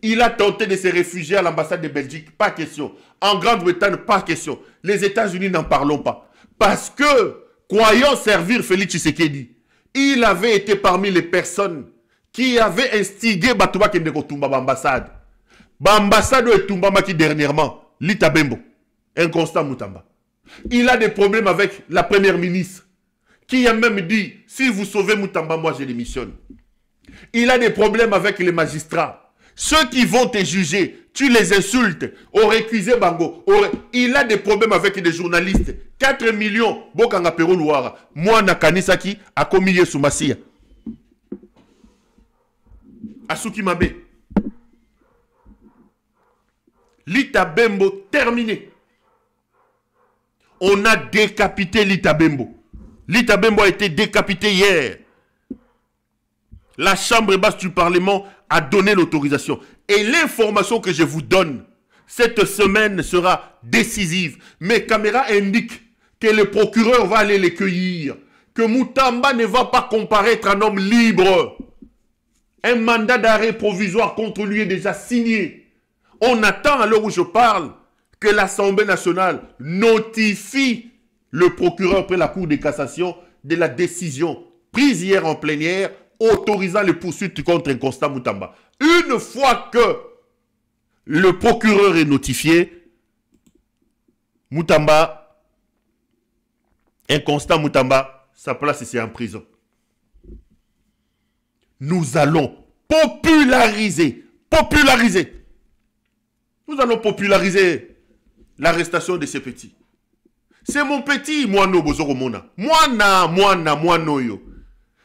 Il a tenté de se réfugier à l'ambassade de Belgique, pas question. En Grande-Bretagne, pas question. Les États-Unis, n'en parlons pas. Parce que, croyant servir Félix Tshisekedi, il avait été parmi les personnes qui avaient instigé Batouba Kendeko Tumba l'ambassade. L'ambassade de Tumba qui dernièrement, Lita Bembo, Inconstant Moutamba. Il a des problèmes avec la première ministre, qui a même dit, si vous sauvez Moutamba, moi je démissionne. Il a des problèmes avec les magistrats. Ceux qui vont te juger, tu les insultes, aurait accusé Bango. Il a des problèmes avec les journalistes. 4 millions, Bokanga Pero Louara. Moi, Nakanisaki, a commis Yesu Masia. Asuki Mabe. Lita Bembo, terminé. On a décapité Lita Bembo. Lita Bembo a été décapité hier. La chambre basse du Parlement a donné l'autorisation. Et l'information que je vous donne, cette semaine sera décisive. Mes caméras indiquent que le procureur va aller les cueillir. Que Moutamba ne va pas comparaître un homme libre. Un mandat d'arrêt provisoire contre lui est déjà signé. On attend à l'heure où je parle que l'Assemblée nationale notifie le procureur près la Cour de cassation de la décision prise hier en plénière autorisant les poursuites contre Inconstant Moutamba. Une fois que le procureur est notifié, Moutamba, Inconstant Moutamba, sa place ici en prison. Nous allons populariser. Nous allons populariser l'arrestation de ces petits. C'est mon petit, Moano Bozoromona. Moanoyo.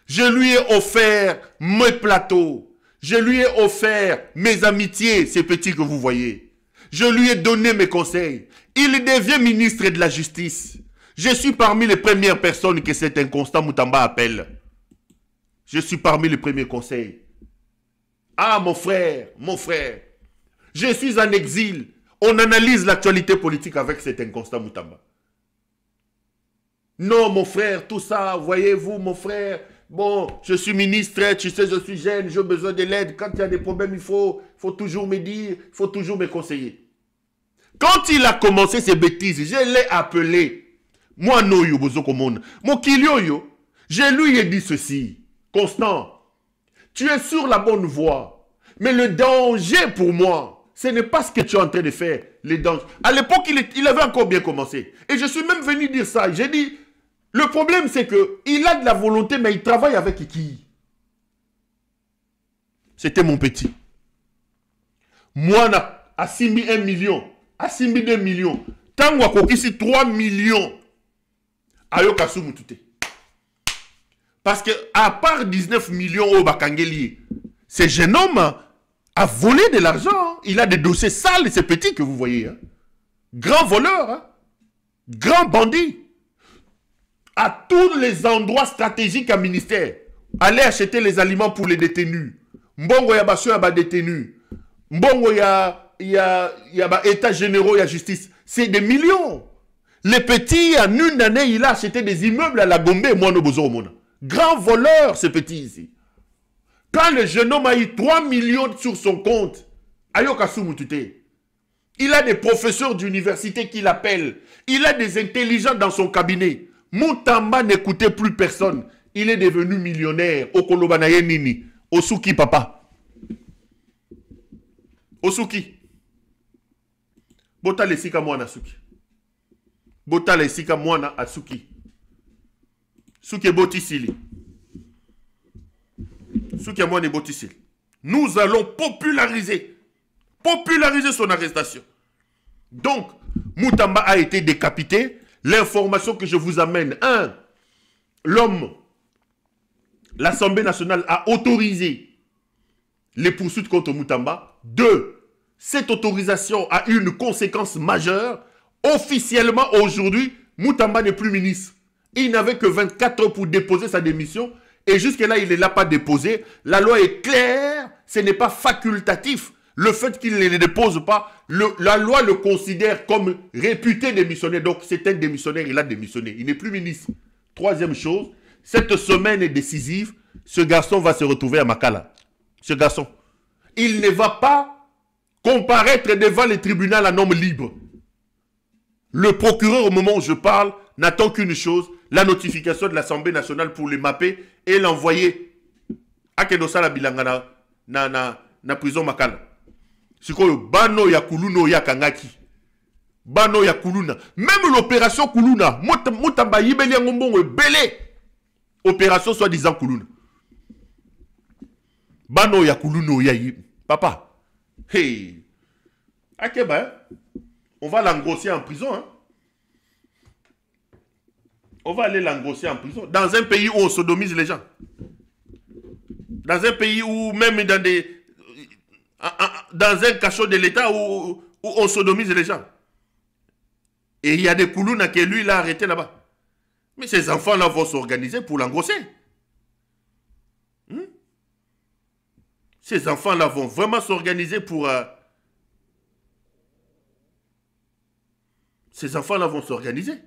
Je lui ai offert mes plateaux. Je lui ai offert mes amitiés, ces petits que vous voyez. Je lui ai donné mes conseils. Il devient ministre de la Justice. Je suis parmi les premières personnes que cet Inconstant Moutamba appelle. Je suis parmi les premiers conseils. Ah, mon frère. Je suis en exil. On analyse l'actualité politique avec cet Inconstant Moutamba. Non, mon frère, tout ça, voyez-vous, mon frère, bon, je suis ministre, tu sais, je suis jeune, j'ai besoin de l'aide. Quand il y a des problèmes, il faut toujours me dire, il faut toujours me conseiller. Quand il a commencé ces bêtises, je l'ai appelé. Moi, Noyo, Bozokomon. Mon Kilioyo, je lui ai dit ceci. Constant, tu es sur la bonne voie. Mais le danger pour moi, ce n'est pas ce que tu es en train de faire. Les dangers. À l'époque, il avait encore bien commencé. Et je suis même venu dire ça. J'ai dit, le problème, c'est qu'il a de la volonté, mais il travaille avec qui? C'était mon petit. Moi, à 6 000, 1 million, à 6 000, 2 millions, tant qu'on ici 3 millions, ayo kasumu tout. Parce que, à part 19 millions au Bakangeli, ce jeune homme a volé de l'argent. Il a des dossiers sales, ces petits que vous voyez. Hein. Grand voleur, hein. Grand bandit. À tous les endroits stratégiques à ministère, allez acheter les aliments pour les détenus. Mbongo ya baso ya ba détenus. Mbongo ya état généraux ya justice. C'est des millions. Les petits, en une année, il a acheté des immeubles à la Gombe et moi, no bozo mona. Grand voleur, ce petit ici. Quand le jeune homme a eu 3 millions sur son compte, il a des professeurs d'université qui l'appellent. Il a des intelligents dans son cabinet. Moutamba n'écoutait plus personne. Il est devenu millionnaire. Okolobanaye Nini. Osuki, papa. Osuki. Bota lesika mwana Suki. Bota lesika mwana Asuki. Suki botisili. Suki mwana botisili. Nous allons populariser son arrestation. Donc, Moutamba a été décapité. L'information que je vous amène, 1, l'Assemblée nationale a autorisé les poursuites contre Moutamba. 2, cette autorisation a eu une conséquence majeure. Officiellement, aujourd'hui, Moutamba n'est plus ministre. Il n'avait que 24 heures pour déposer sa démission. Et jusque-là, il ne l'a pas déposé. La loi est claire. Ce n'est pas facultatif. Le fait qu'il ne le dépose pas, la loi le considère comme réputé démissionnaire. Donc, c'est un démissionnaire, il a démissionné. Il n'est plus ministre. 3e chose, cette semaine est décisive. Ce garçon va se retrouver à Makala. Ce garçon. Il ne va pas comparaître devant les tribunaux en homme libre. Le procureur, au moment où je parle, n'attend qu'une chose, la notification de l'Assemblée nationale pour le mapper et l'envoyer à Kedosala Bilangana na prison Makala. Sikoyo bano ya kuluna ya kangaki. Bano ya kuluna. Même l'opération kuluna. Moutamba yibeli ngombongo belé. Opération soi-disant kuluna. Bano ya kuluna ya yib. Papa. Hey. Akeba. On va l'engrosser en prison. Hein? On va aller l'engrosser en prison. Dans un pays où on sodomise les gens. Dans un pays où même dans un cachot de l'État où on sodomise les gens. Et il y a des koulounas que lui, il a arrêté là-bas. Mais ces enfants-là vont s'organiser pour l'engrosser. Ces enfants-là vont vraiment s'organiser pour... Ces enfants-là vont s'organiser.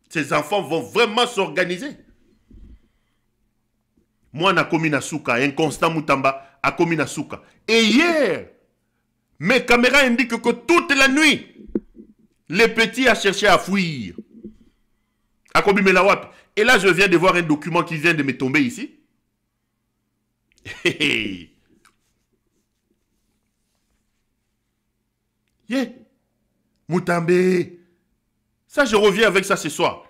Ces enfants vont vraiment s'organiser. Moi, na komi na souka, Inconstant Moutamba a komi na souka. Et hier, mes caméras indiquent que toute la nuit, les petits a cherché à fuir. A komi melawap. Et là, je viens de voir un document qui vient de me tomber ici. Yeah. Moutambe. Ça, je reviens avec ça ce soir.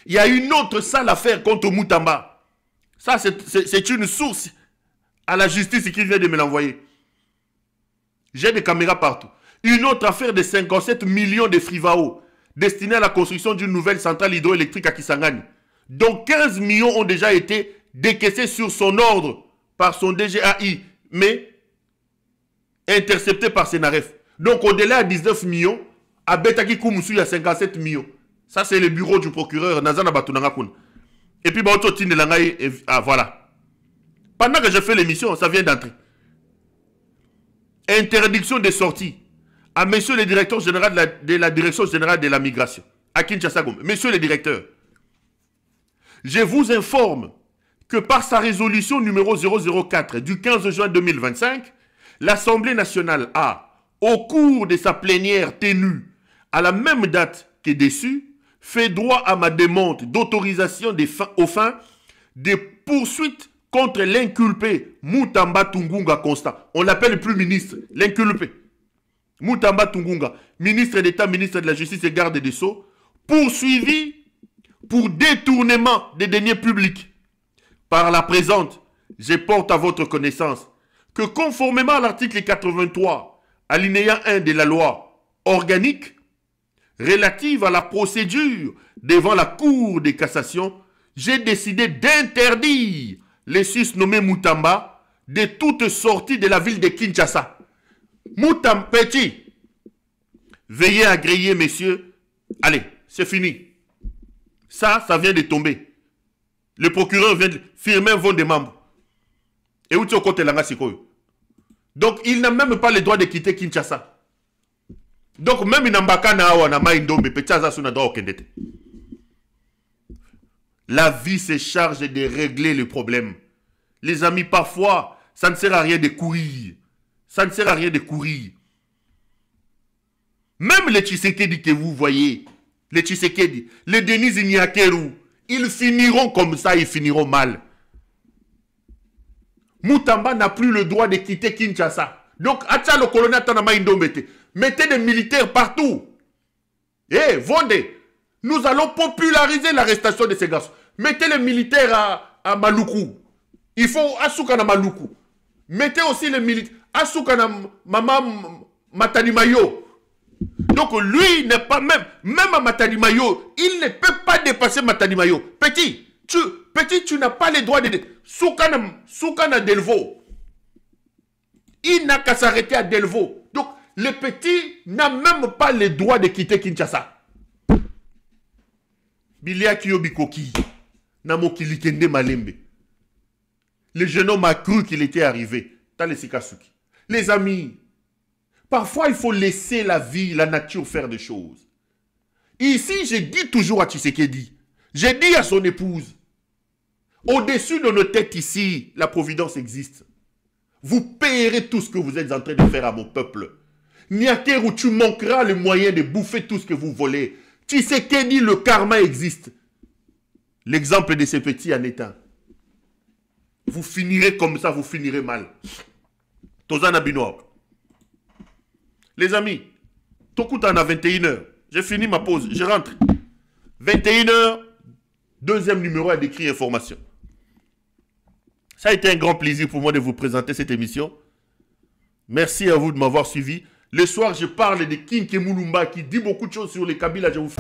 Il y a une autre sale affaire contre Moutamba. Ça, c'est une source à la justice qui vient de me l'envoyer. J'ai des caméras partout. Une autre affaire de 57 millions de Frivao destinée à la construction d'une nouvelle centrale hydroélectrique à Kisangani. Donc 15 millions ont déjà été décaissés sur son ordre par son DGAI, mais interceptés par Sénaref. Donc au-delà de 19 millions, à Betaki Koumoussou, il y a 57 millions. Ça, c'est le bureau du procureur Nazana Batunangakun. Et puis, voilà. Pendant que je fais l'émission, ça vient d'entrer. Interdiction de sortie à monsieur le directeur général de la direction générale de la migration. À Kinshasa. Monsieur le directeur. Je vous informe que par sa résolution numéro 004 du 15 juin 2025, l'Assemblée nationale a, au cours de sa plénière tenue à la même date que dessus, fait droit à ma demande d'autorisation aux fins des poursuites contre l'inculpé Mutamba Tungunga Constant. On l'appelle plus ministre, l'inculpé. Mutamba Tungunga, ministre d'État, ministre de la Justice et garde des Sceaux, poursuivi pour détournement des deniers publics. Par la présente, je porte à votre connaissance que conformément à l'article 83, alinéa 1 de la loi organique relative à la procédure devant la Cour de cassation, j'ai décidé d'interdire les susnommés Mutamba de toute sortie de la ville de Kinshasa. Mutamba Petit, veuillez agréer, messieurs. Allez, c'est fini. Ça vient de tomber. Le procureur vient de firmer un vent des membres. Et où tu es au côté là, donc, il n'a même pas le droit de quitter Kinshasa. Donc, même il n'a pas la vie se charge de régler le problème. Les amis, parfois, ça ne sert à rien de courir. Ça ne sert à rien de courir. Même les Tshisekedi que vous voyez, les Tshisekedi, les Denis Ignakeru, ils finiront comme ça, ils finiront mal. Mutamba n'a plus le droit de quitter Kinshasa. Donc, le colonel mettez des militaires partout. Eh, vendez. Nous allons populariser l'arrestation de ces garçons. Mettez les militaires à Maluku. Il faut Asukana Maluku. Mettez aussi les militaires. Asukana Mama Matanimayo. Donc lui n'est pas même à Matanimayo, il ne peut pas dépasser Matanimayo. Petit, tu n'as pas le droit de... Soukana Delvaux. Il n'a qu'à s'arrêter à Delvaux. Donc le petit n'a même pas le droit de quitter Kinshasa. Bilia Kiyobikoki. Namokili Kende Malembe. Le jeune homme a cru qu'il était arrivé. Talesikasuki. Les amis, parfois il faut laisser la vie, la nature faire des choses. Ici, je dis toujours à Tshisekedi, j'ai dit à son épouse, au-dessus de nos têtes ici, la providence existe. Vous payerez tout ce que vous êtes en train de faire à mon peuple. Niaker où tu manqueras le moyen de bouffer tout ce que vous volez. Tshisekedi, le karma existe. L'exemple de ces petits en est un. Vous finirez comme ça, vous finirez mal. Tozana Binoir. Les amis, Tokutan à 21h. J'ai fini ma pause, je rentre. 21h, deuxième numéro à décrit information. Ça a été un grand plaisir pour moi de vous présenter cette émission. Merci à vous de m'avoir suivi. Le soir, je parle de King Kemulumba qui dit beaucoup de choses sur les Kabila. Je vous...